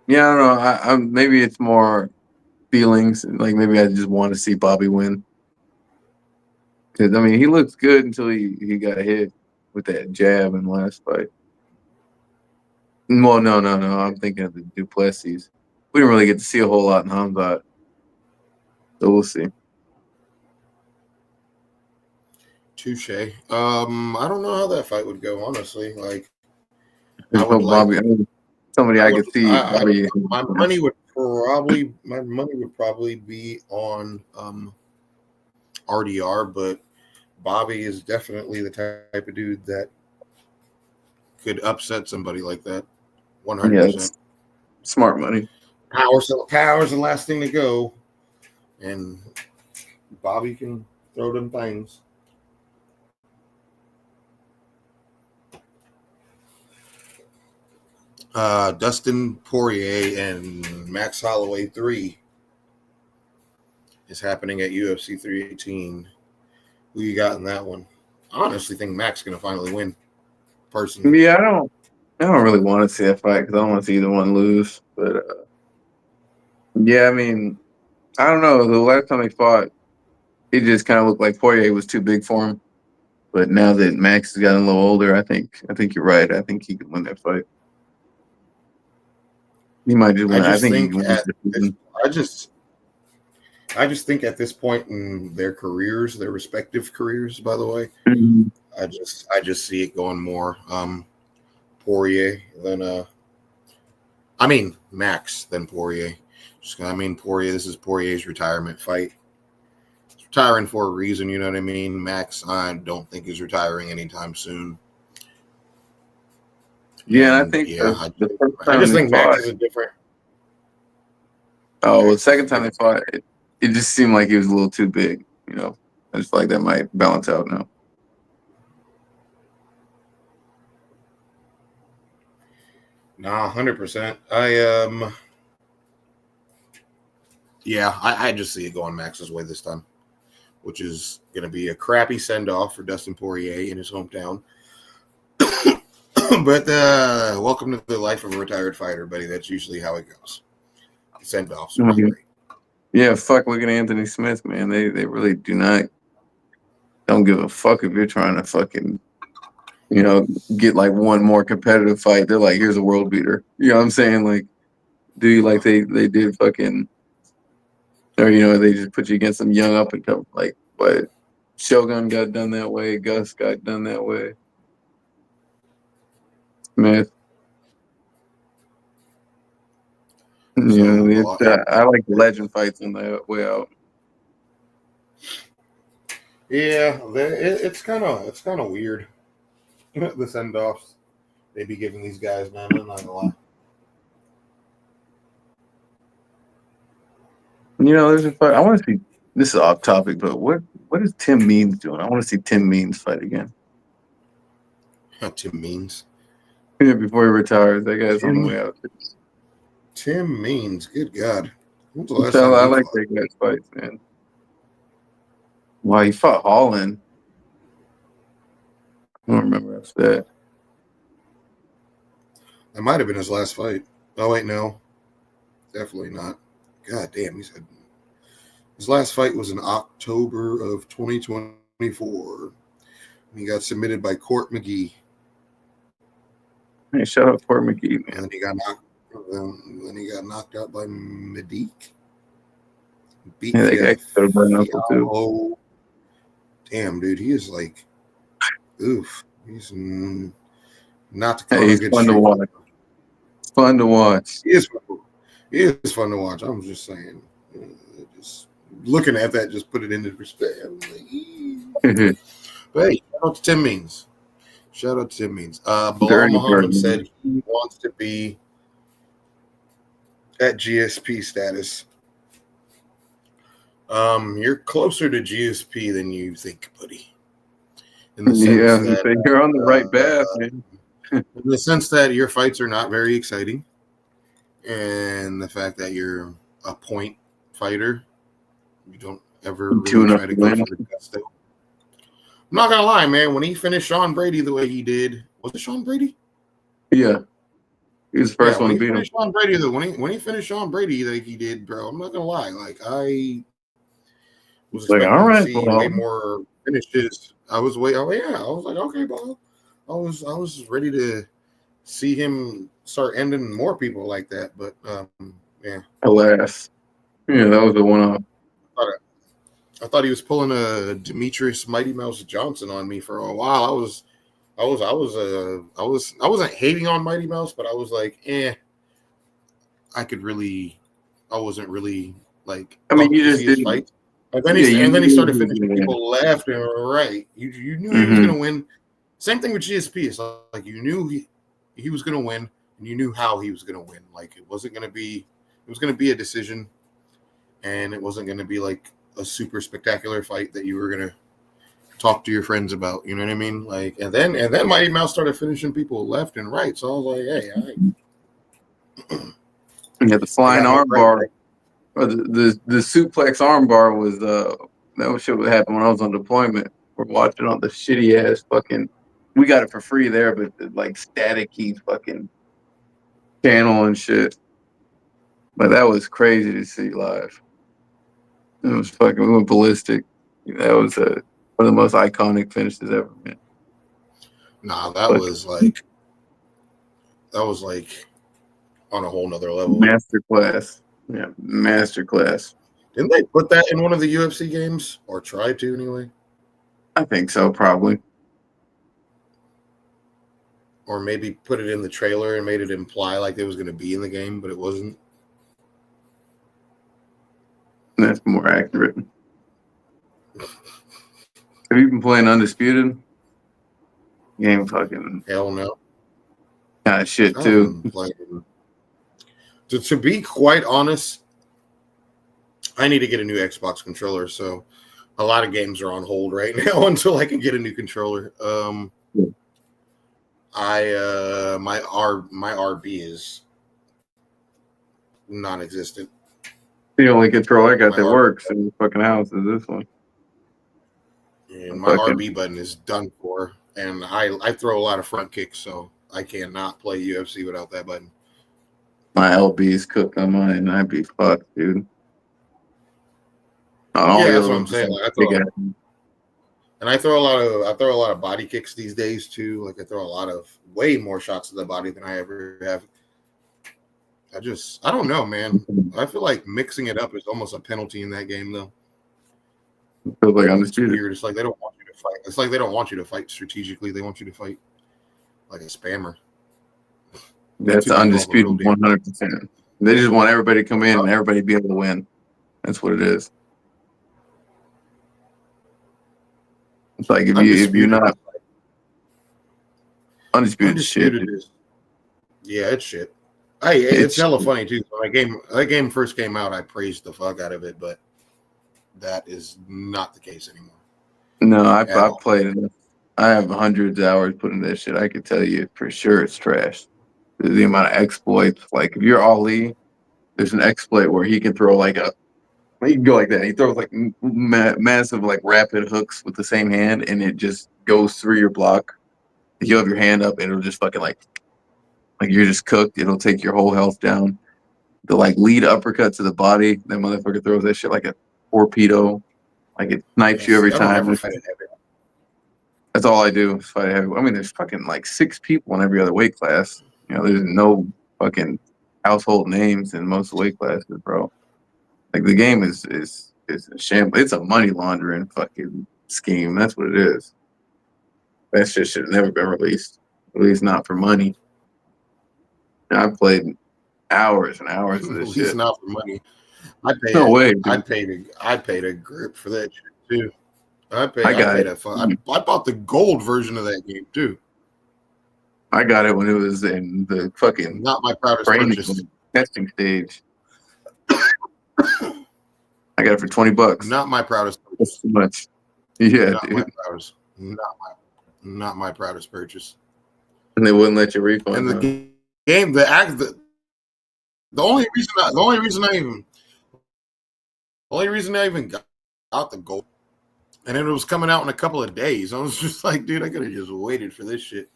Yeah, I don't know. I'm maybe it's more feelings. Like maybe I just want to see Bobby win. Because he looked good until he got hit with that jab in the last fight. Well, no. I'm thinking of the Duplessis. We didn't really get to see a whole lot in Hamzat. So we'll see. Touche. I don't know how that fight would go, honestly. Like, I Just would hope like. Bobby. I mean, somebody I I would. could see Bobby. My money would probably be on RDR, but Bobby is definitely the type of dude that could upset somebody like that. Yeah, 100%. it's smart money. Power's the last thing to go, and Bobby can throw them things. Dustin Poirier and Max Holloway 3 is happening at UFC 318. Who you got in that one? I honestly think Max is going to finally win, personally. Yeah, I don't really want to see that fight because I don't want to see either one lose. But yeah, I mean, I don't know. The last time they fought, it just kind of looked like Poirier was too big for him. But now that Max has gotten a little older, I think you're right. I think he can win that fight. He might just I win. I just think he think can win at the this, season. I just think at this point in their careers, their respective careers, by the way, Mhm. I just see it going more Poirier than Max than Poirier. Poirier. This is Poirier's retirement fight. He's retiring for a reason, you know what I mean. Max, I don't think is retiring anytime soon. Yeah, and I And think yeah, the first I time just they think Max fought, is a different. oh, well, the Max is a second time they different. fought, it just seemed like he was a little too big. I just feel like that might balance out now. Nah, 100%. I just see it going Max's way this time, which is going to be a crappy send off for Dustin Poirier in his hometown. But welcome to the life of a retired fighter, buddy. That's usually how it goes. Send offs are Mhm. great. Yeah, fuck. Look at Anthony Smith, man. They really don't give a fuck if you're trying to fucking get like one more competitive fight. They're like, here's a world beater. You know what I'm saying? Like, do you like they did fucking, or they just put you against some young up and come like, but Shogun got done that way, Gus got done that way, Smith. So, It's I like the legend fights on the way out. yeah, it's kind of weird. The send offs they be giving these guys, man. I'm not gonna lie. There's a fight. I want to see. This is off topic, but what is Tim Means doing? I want to see Tim Means fight again. Tim Means. Yeah, before he retires, that guy's on the way Tim out. Tim Means. Good God. When's the last So time I he like fought? that guy's fights, man. Wow, he fought Holland. I don't remember after that. That might have been his last fight. Oh wait, no, definitely not. God damn, his last fight was in October of 2024. He got submitted by Court McGee, Hey, shout out Fort McGee, and man. then he got knocked. Then he got knocked out by Medique. Beat Yeah, that guy could have done knuckle too. Fialo. Damn, dude, he is like, oof. He's not to Hey, call a he's good fun to street. watch. It's fun to watch. He is fun. He is fun to watch. I'm just saying. Just looking at that, just put it into perspective. I'm like, but hey, shout out to Tim Means. Shout out to Tim Means. Bilal Dirty Muhammad bird. said he wants to be at GSP status. You're closer to GSP than you think, buddy. In the sense Yeah, that you're on the right path, man. your fights are not very exciting, and the fact that you're a point fighter, you don't ever really Chewing up try to the go win. for the gusto. I'm not gonna lie, man. When he finished Sean Brady the way he did, was it Sean Brady? Yeah, he was the Yeah, first when one to he beat him. finished Sean Brady, when he finished Sean Brady like he did, bro, I'm not gonna lie. Like I was It's like, all expecting to right, see way well, more finishes. I was way, oh yeah, I was like, okay, bro. I was ready to see him start ending more people like that, but yeah, alas, yeah, that was the one off. I thought he was pulling a Demetrius Mighty Mouse Johnson on me for a while. I wasn't hating on Mighty Mouse, but I was like, I could really, I wasn't really like I mean, pumped you to just see his didn't. fight. And then Yeah, you he knew started he was finishing gonna win. people left and right. You knew he was Mm-hmm. gonna win. Same thing with GSP. It's like you knew he was gonna win, and you knew how he was gonna win. Like it wasn't gonna be, it was gonna be a decision, and it wasn't gonna be like a super spectacular fight that you were gonna talk to your friends about. You know what I mean? Like, and then Mighty Mouse started finishing people left and right. So I was like, hey, Yeah, the I flying got no arm gripe. bar, or the suplex arm bar was that was shit would happen when I was on deployment. We're watching on the shitty ass fucking. We got it for free there, but like staticky fucking channel and shit. But that was crazy to see live. It was fucking. We went ballistic. That was one of the most iconic finishes ever, man. Nah, Fucking that was like on a whole nother level. master class. Yeah, master class. Didn't they put that in one of the UFC games or try to anyway? I think so, probably. Or maybe put it in the trailer and made it imply like it was going to be in the game, but it wasn't. That's more accurate. Have you been playing Undisputed? Game fucking Hell no. kind of shit I haven't too. been playing. To be quite honest, I need to get a new Xbox controller. So a lot of games are on hold right now until I can get a new controller. My RB is non-existent. The only controller I got My that R works in the fucking house is this one. and my Fucking RB button is done for, and I throw a lot of front kicks, so I cannot play UFC without that button. my LB's cooked on mine, and I'd be fucked, dude. On all Yeah, the that's other what I'm ones saying. besides Like big ass. I throw a lot of body kicks these days too. Like I throw a lot of way more shots to the body than I ever have. I don't know, man. I feel like mixing it up is almost a penalty in that game, though. Feels like It's Undisputed. weird. It's like they don't want you to fight. It's like they don't want you to fight strategically. They want you to fight like a spammer. That's To be called a real Undisputed damn. 100%. They just want everybody to come in and everybody be able to win. That's what it is. It's like if you're not Undisputed shit, Undisputed dude. is yeah, it's shit. It's hella funny too. When that game first came out, I praised the fuck out of it, but that is not the case anymore. No, I At all. played it. I have hundreds of hours put in this shit. I could tell you for sure it's trash. The amount of exploits. Like if you're Ali, there's an exploit where he can throw he can go like that. He throws like massive like rapid hooks with the same hand, and it just goes through your block. You have your hand up, and it'll just fucking like you're just cooked. It'll take your whole health down. The like lead uppercut to the body, that motherfucker throws that shit like a torpedo. Like it snipes Yeah, you see, every I don't time. ever fight it heavy. That's all I do is fight heavy. I mean, there's fucking like 6 people in every other weight class. You know, there's no fucking household names in most weight classes, bro. Like the game is a shambles. It's a money laundering fucking scheme. That's what it is. That shit should have never been released. At least not for money. And I played hours and hours of At this least shit. not for money. No way, dude. I paid a grip for that shit too. I got it. I bought the gold version of that game too. I got it when it was in the fucking Not my proudest training purchase. testing stage. I got it for $20. Not my proudest purchase. That's too much. Yeah, Not dude. not my proudest purchase. And they wouldn't let you refund. And Huh? the game, the only reason I even got the gold, and it was coming out in a couple of days. I was just like, dude, I could have just waited for this shit.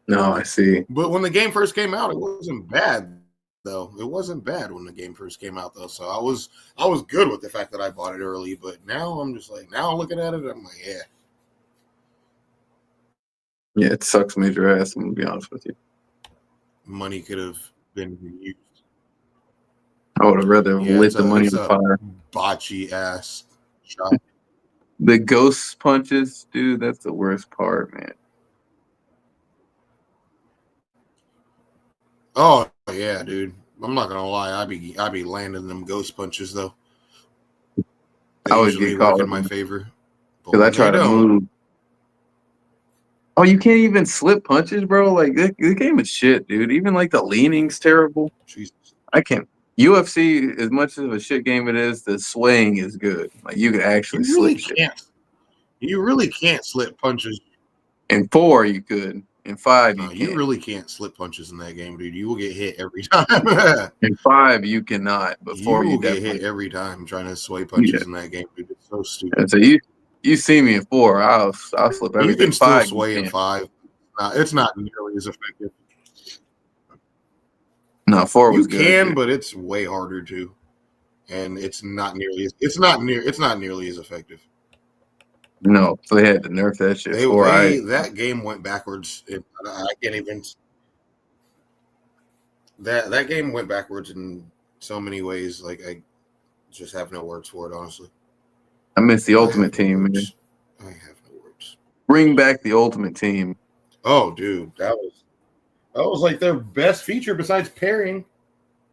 No, I see. But when the game first came out, it wasn't bad though. It wasn't bad when the game first came out though. So I was good with the fact that I bought it early. But now I'm just like, now looking at it, I'm like, yeah. Yeah, it sucks major ass. I'm gonna be honest with you. Money could have been used. I would have rather lit the money on fire. Botchy ass shot. The ghost punches, dude, that's the worst part, man. Oh yeah, dude. I'm not gonna lie. I be landing them ghost punches though. I They always get usually work caught in with my them favor. But because I when they try to don't, move. Oh, you can't even slip punches, bro. Like the game is shit, dude. Even like the leaning's terrible. Jesus, I can't. UFC, as much of a shit game it is, the swaying is good. Like you can actually you slip really shit. can't. You really can't slip punches. In 4, you could. In 5, No, you you can't. really can't slip punches in that game, dude. You will get hit every time. In 5, you cannot. But 4, You you will get hit definitely. every time trying to sway Yeah. punches in that game, dude. It's so And stupid. so you see me in 4, I'll slip You can everything. still 5, you sway in can't. five. It's not nearly as effective. No, 4 You was good, can, dude. but it's way harder to, and it's not nearly as effective. No, so they had to nerf that shit. 4, They that game went backwards. I can't even that game went backwards in so many ways. Like I just have no words for it, honestly. I miss the I Ultimate have no Team, man. words. I have no words. Bring back the Ultimate Team. Oh, dude, that was like their best feature besides pairing.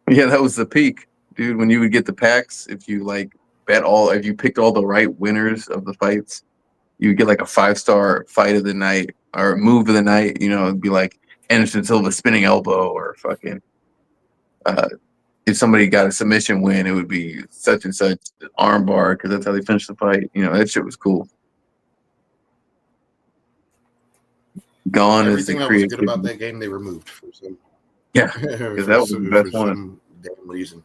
Yeah, that was the peak, dude. When you would get the packs, if you like if you picked all the right winners of the fights, you would get like a 5-star fight of the night or move of the night. You know, it'd be like Anderson Silva spinning elbow or fucking. Uh, if somebody got a submission win, it would be such and such armbar because that's how they finished the fight. You know, that shit was cool. Gone is the Everything that was good about creativity. that game they removed for some Yeah, because that was the best for one. some damn reason.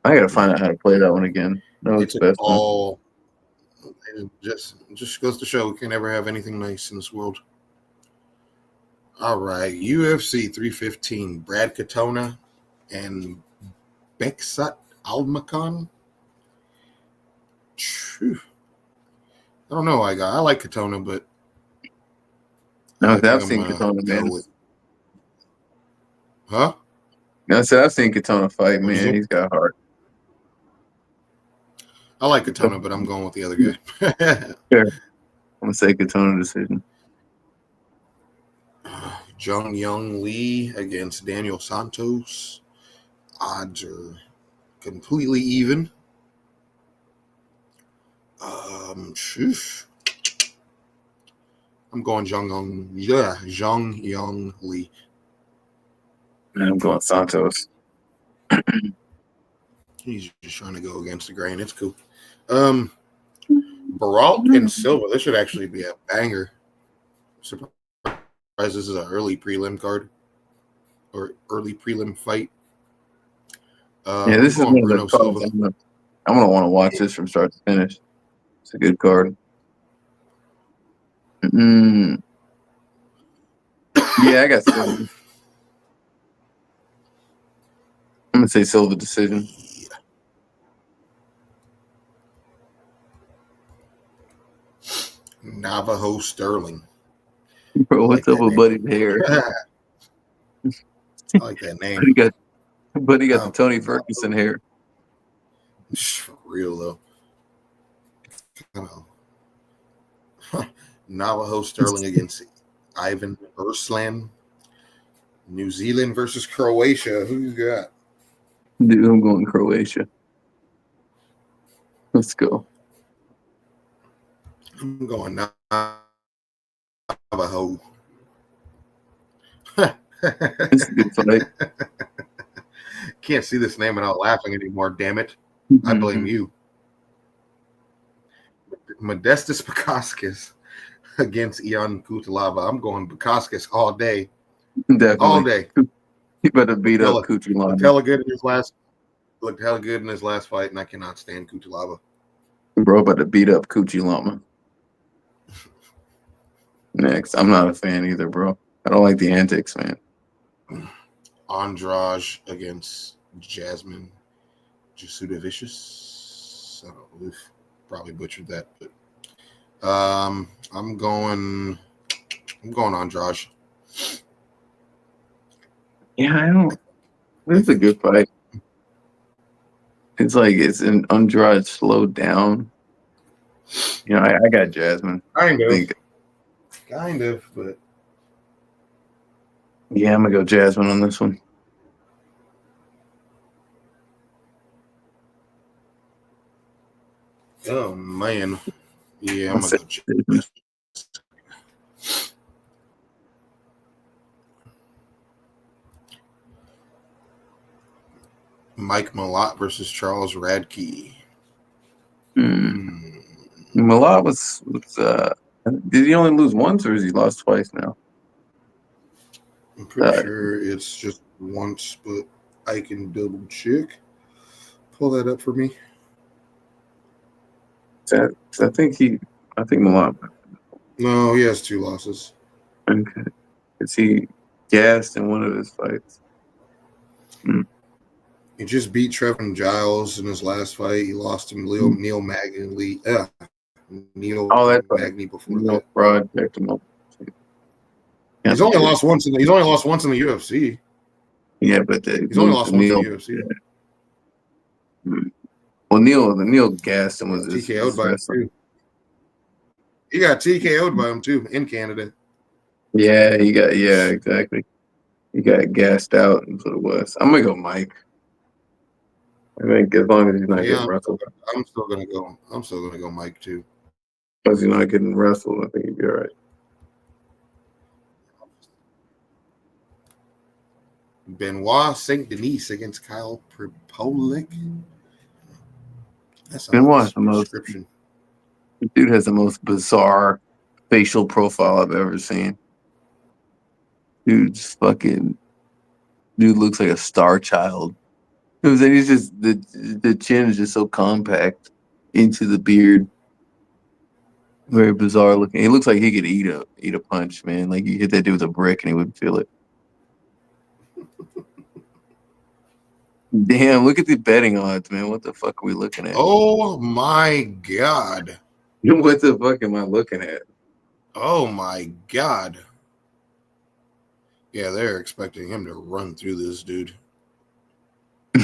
I gotta find out how to play that one again. That was It's the best one. all it just goes to show we can never have anything nice in this world. All right, UFC 315, Brad Katona and Beksat Almakan. Phew. I don't know. I like Katona, but No, I think I've I'm seen gonna Katona, go man. with huh? I said I've seen Katona fight, What'd you man. say? He's got heart. I like Katona, but I'm going with the other guy. Sure. I'm gonna say Katona decision. Jung Young Lee against Daniel Santos. Odds are completely even. Sheesh. I'm going Jung Young Lee. Man, I'm going Santos. He's just trying to go against the grain. It's cool. Baralt and Silva. This should actually be a banger. Surprise! This is an early prelim card or early prelim fight. Yeah, I'm this is going one of the Bruno cards Silva. I'm gonna want to watch this from start to finish. It's a good card. Mm, yeah, I got Silva. I'm gonna say Silva decision. Navajo Sterling. I Bro, like what's up that with name. Buddy's hair? I like that name. Buddy got the Tony Ferguson hair. For real though. Navajo Sterling against Ivan Erslan. New Zealand versus Croatia. Who you got? Dude, I'm going Croatia. Let's go. I'm going Navajo. It's a good fight. Can't see this name without laughing anymore. Damn it! I blame you. Modestas Bukauskas against Ion Kutalava. I'm going Bukauskas all day. All Definitely. day. He better beat up Looked Kuchulana. hella good in his last. Looked hella good in his last fight, and I cannot stand Kutalava. Bro, better beat up Kuchulama. Next. I'm not a fan either, bro. I don't like the antics, man. Andrade against Jasmine Jasudavicius. I don't know. Probably butchered that, but I'm going Andrade. Yeah, I don't. It's a good fight. It's like it's an Andrade slowed down. You know, I got Jasmine. Kind I of. think, Kind of, but yeah, I'm gonna go Jasmine on this one. Oh man, yeah, I'm I'll gonna say go check. Mike Malott versus Charles Radke. Malott was did he only lose once or has he lost twice now? I'm pretty sure it's just once, but I can double check. Pull that up for me. I think Malott. No, he has 2 losses. Okay. Is he gassed in one of his fights? He just beat Trevin Giles in his last fight. He lost to Neil Magny. Neil Oh, that's right. Magny before that. Broad picked him up. He's only lost once in the UFC. Yeah, but He's only lost once in the UFC. Well, Neil Gaston was his TKO'd by him wrestler. too. He got TKO'd by him too in Canada. Yeah, exactly. He got gassed out into the West. I'm gonna go Mike. I think as long as he's not getting wrestled. I'm still gonna go Mike too. Because he's not getting wrestled, I think he'd be all right. Benoit Saint Denis against Kyle Pripolic. That's Benoit's the most. description. The dude has the most bizarre facial profile I've ever seen. Dude looks like a star child. He's just the chin is just so compact into the beard. Very bizarre looking. He looks like he could eat a punch, man. Like you hit that dude with a brick and he wouldn't feel it. Damn, look at the betting odds, man. What the fuck are we looking at? Oh my god. What the fuck am I looking at? Oh my god. Yeah, they're expecting him to run through this dude.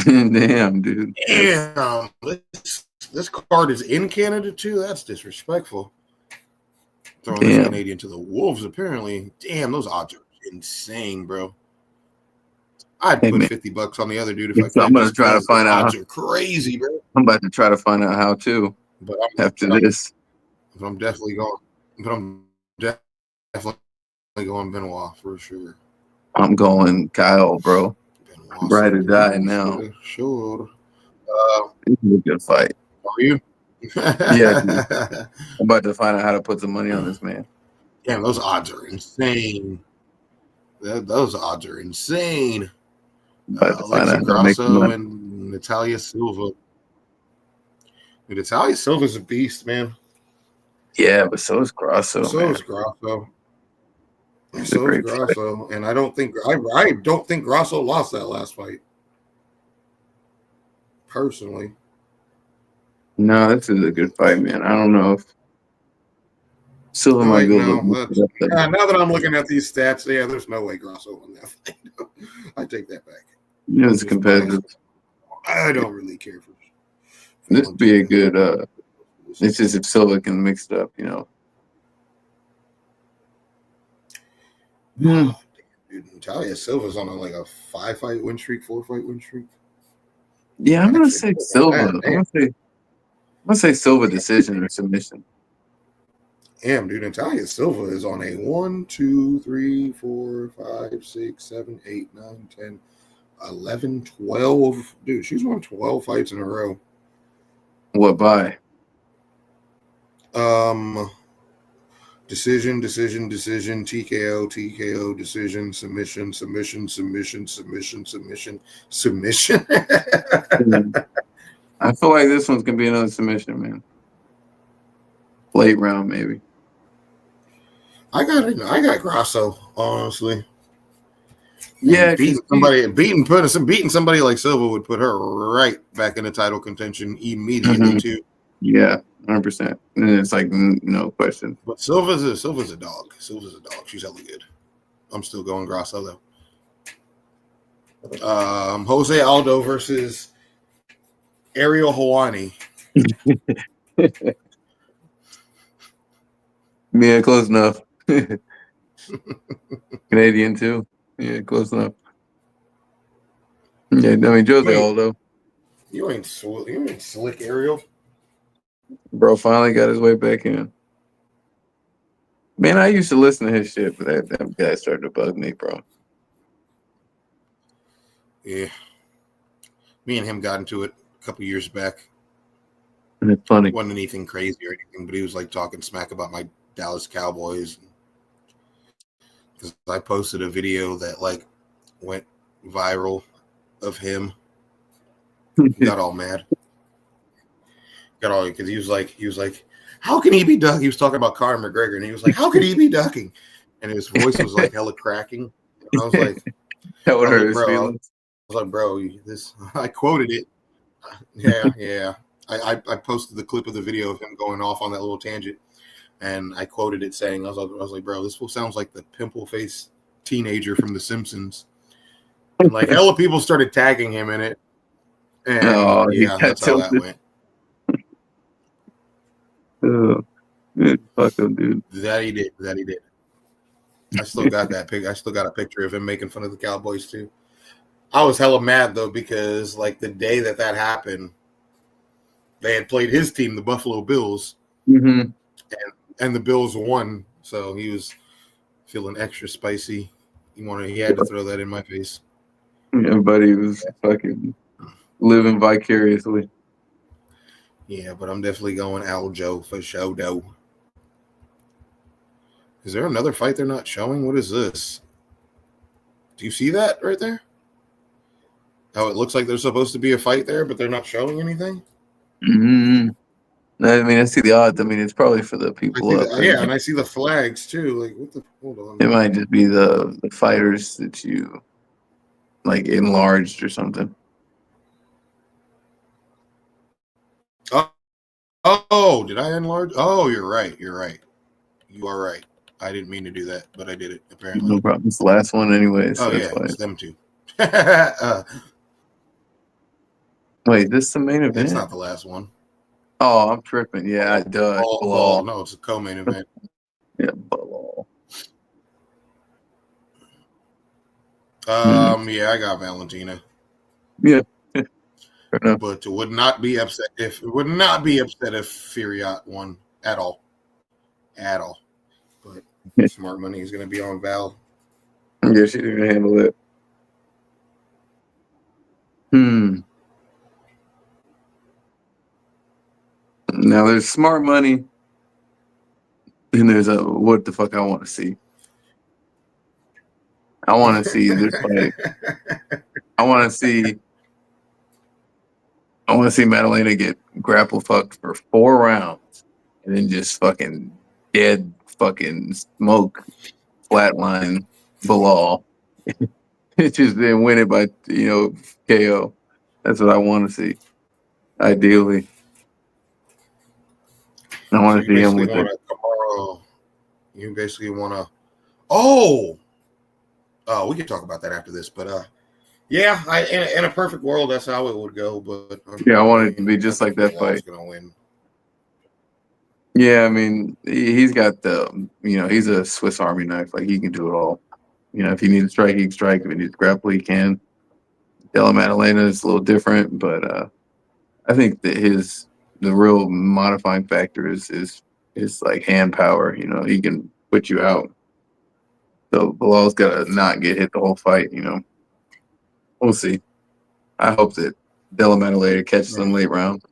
Damn, dude. Damn. This card is in Canada too? That's disrespectful. Throwing this Canadian to the Wolves, apparently. Damn, those odds are insane, bro. I'd put $50 on the other dude if I could. I'm going to try to find out. Odds are crazy, bro. I'm about to try to find out how to. But after this. But I'm definitely going. But I'm definitely going Benoit for sure. I'm going Kyle, bro. Benoit, ride or die now. Sure. This is a good fight. Are you? Yeah. I'm about to find out how to put some money on this man. Damn, those odds are insane. Those odds are insane. Alexi Grasso and Natalia Silva. Dude, Natalia Silva's a beast, man. Yeah, but so is Grasso. So is Grasso. And I don't think Grasso lost that last fight. Personally. No, this is a good fight, man. I don't know if Silva might go. Now that I'm looking at these stats, yeah, there's no way Grasso won that fight. I take that back. Yeah, it's competitive. I don't really care for this. Would be a good. It's just if Silva can mix it up, you know. Oh, dude, Natalia Silva's on a 5-fight win streak, 4-fight win streak. Yeah, I'm gonna say Silva. I'm gonna say Silva decision or submission. Damn, dude, Natalia Silva is on a 1, 2, 3, 4, 5, 6, 7, 8, 9, 10, 11, 12. Dude, she's won 12 fights in a row. What by? Decision, TKO, decision, submission. I feel like this one's gonna be another submission, man. Late round, maybe. I got Grasso, honestly. Yeah, beating somebody like Silva would put her right back in the title contention immediately too. Yeah, 100%. And it's like no question. But Silva's a dog. Silva's a dog. She's hella good. I'm still going Grasso though. Jose Aldo versus Ariel Helwani. Yeah, close enough. Canadian too. Yeah, close enough. Yeah, I mean Jose Aldo. You ain't slick, Ariel. Bro finally got his way back in. Man, I used to listen to his shit, but that guy started to bug me, bro. Yeah. Me and him got into it a couple years back. And it's funny. Wasn't anything crazy or anything, but he was like talking smack about my Dallas Cowboys. Because I posted a video that like went viral of him. Got all mad. Got all because he was like, how can he be ducking? He was talking about Conor McGregor, and he was like, how could he be ducking? And his voice was like hella cracking. And I was like, that would hurt his bro, feelings. I was like, bro, this. I quoted it. Yeah. I posted the clip of the video of him going off on that little tangent, and I quoted it saying, I was like, bro, this sounds like the pimple face teenager from The Simpsons. And like hella people started tagging him in it, and yeah, that's how that went. Fuck him, dude. That he did. I still got that pic. I still got a picture of him making fun of the Cowboys too. I was hella mad though because like the day that happened, they had played his team, the Buffalo Bills, and the Bills won. So he was feeling extra spicy. He had to throw that in my face. Everybody was fucking living vicariously. Yeah, but I'm definitely going Aljo for show though. Is there another fight they're not showing? What is this? Do you see that right there? How it looks like there's supposed to be a fight there, but they're not showing anything? Mm-hmm. I mean, I see the odds. I mean, it's probably for the people up. Yeah, and I see the flags too. Like, what the? Hold on. It might just be the fighters that you like enlarged or something. Oh, did I enlarge? Oh, you're right. You are right. I didn't mean to do that, but I did it apparently. No problem. It's the last one anyway. So yeah, it's them too. Wait, this is the main event? It's not the last one. Oh, I'm tripping. Yeah, duh. No, it's a co-main event. Yeah, Balal. Yeah, I got Valentina. Yeah. But would not be upset if Furiat won at all. But smart money is going to be on Val. Yeah, she's going to handle it. Now there's smart money, and there's a what the fuck I want to see. I want to see this fight. I want to see Madalena get grapple fucked for 4 rounds and then just fucking dead fucking smoke flatline Balal. It just then win it by KO. That's what I want to see. Ideally. I want to see him with it. You basically want to. Oh, we can talk about that after this, but yeah, in a perfect world, that's how it would go. But yeah, I want it to be just like that fight. Gonna win. Yeah, I mean, he's got the he's a Swiss Army knife. Like he can do it all. If he needs to strike, he can strike. If he needs to grapple, he can. Della Maddalena is a little different, but I think that the real modifying factor is like hand power. He can put you out. So Bilal's got to not get hit the whole fight. We'll see. I hope that Della Maddalena catches him late round.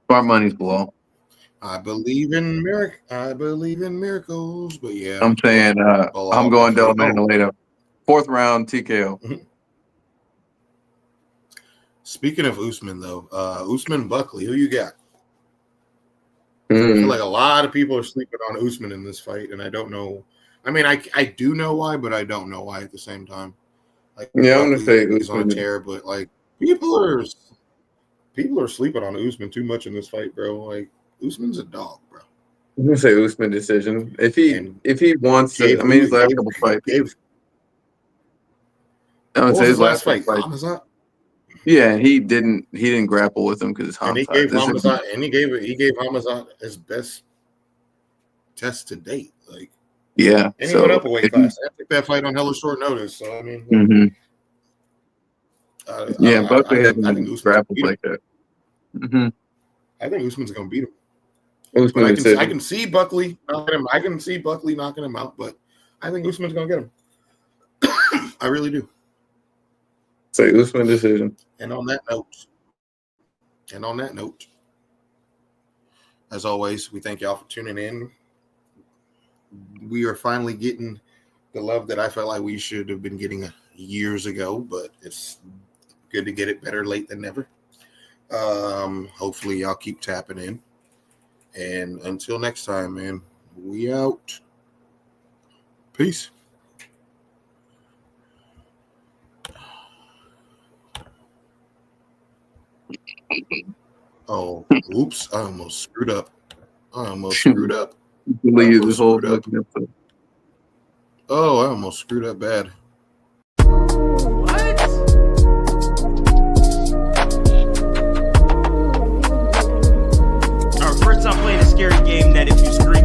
Smart money's Bilal. I believe in miracles, but yeah. I'm saying I'm going Della Maddalena. 4th round TKO. Speaking of Usman, though, Usman Buckley, who you got? I feel like a lot of people are sleeping on Usman in this fight, and I don't know. I mean, I do know why, but I don't know why at the same time. Like, yeah, I'm gonna say he's on a tear, but like people are sleeping on Usman too much in this fight, bro. Like Usman's a dog, bro. I'm gonna say Usman decision. If he wants to, I mean, his last couple fights. I would say his last fight. Hamzat? Yeah, he didn't grapple with him because it's Hamzat. And he gave Hamzat his best test to date. Like, yeah, and he went up a weight class. I took that fight on hella short notice. So I mean, Buckley hasn't grappled like that. I think Usman's gonna beat him. But Usman I decision. can see Buckley knocking him. I can see Buckley knocking him out, but I think Usman's gonna get him. I really do. Say Usman decision. And on that note, as always, we thank y'all for tuning in. We are finally getting the love that I felt like we should have been getting years ago, but it's good to get it, better late than never. Hopefully y'all keep tapping in. And until next time, man, we out. Peace. Oh, oops. I almost screwed up. Believe this whole fucking episode. Oh, I almost screwed up bad. What? Alright, first time playing a scary game that if you scream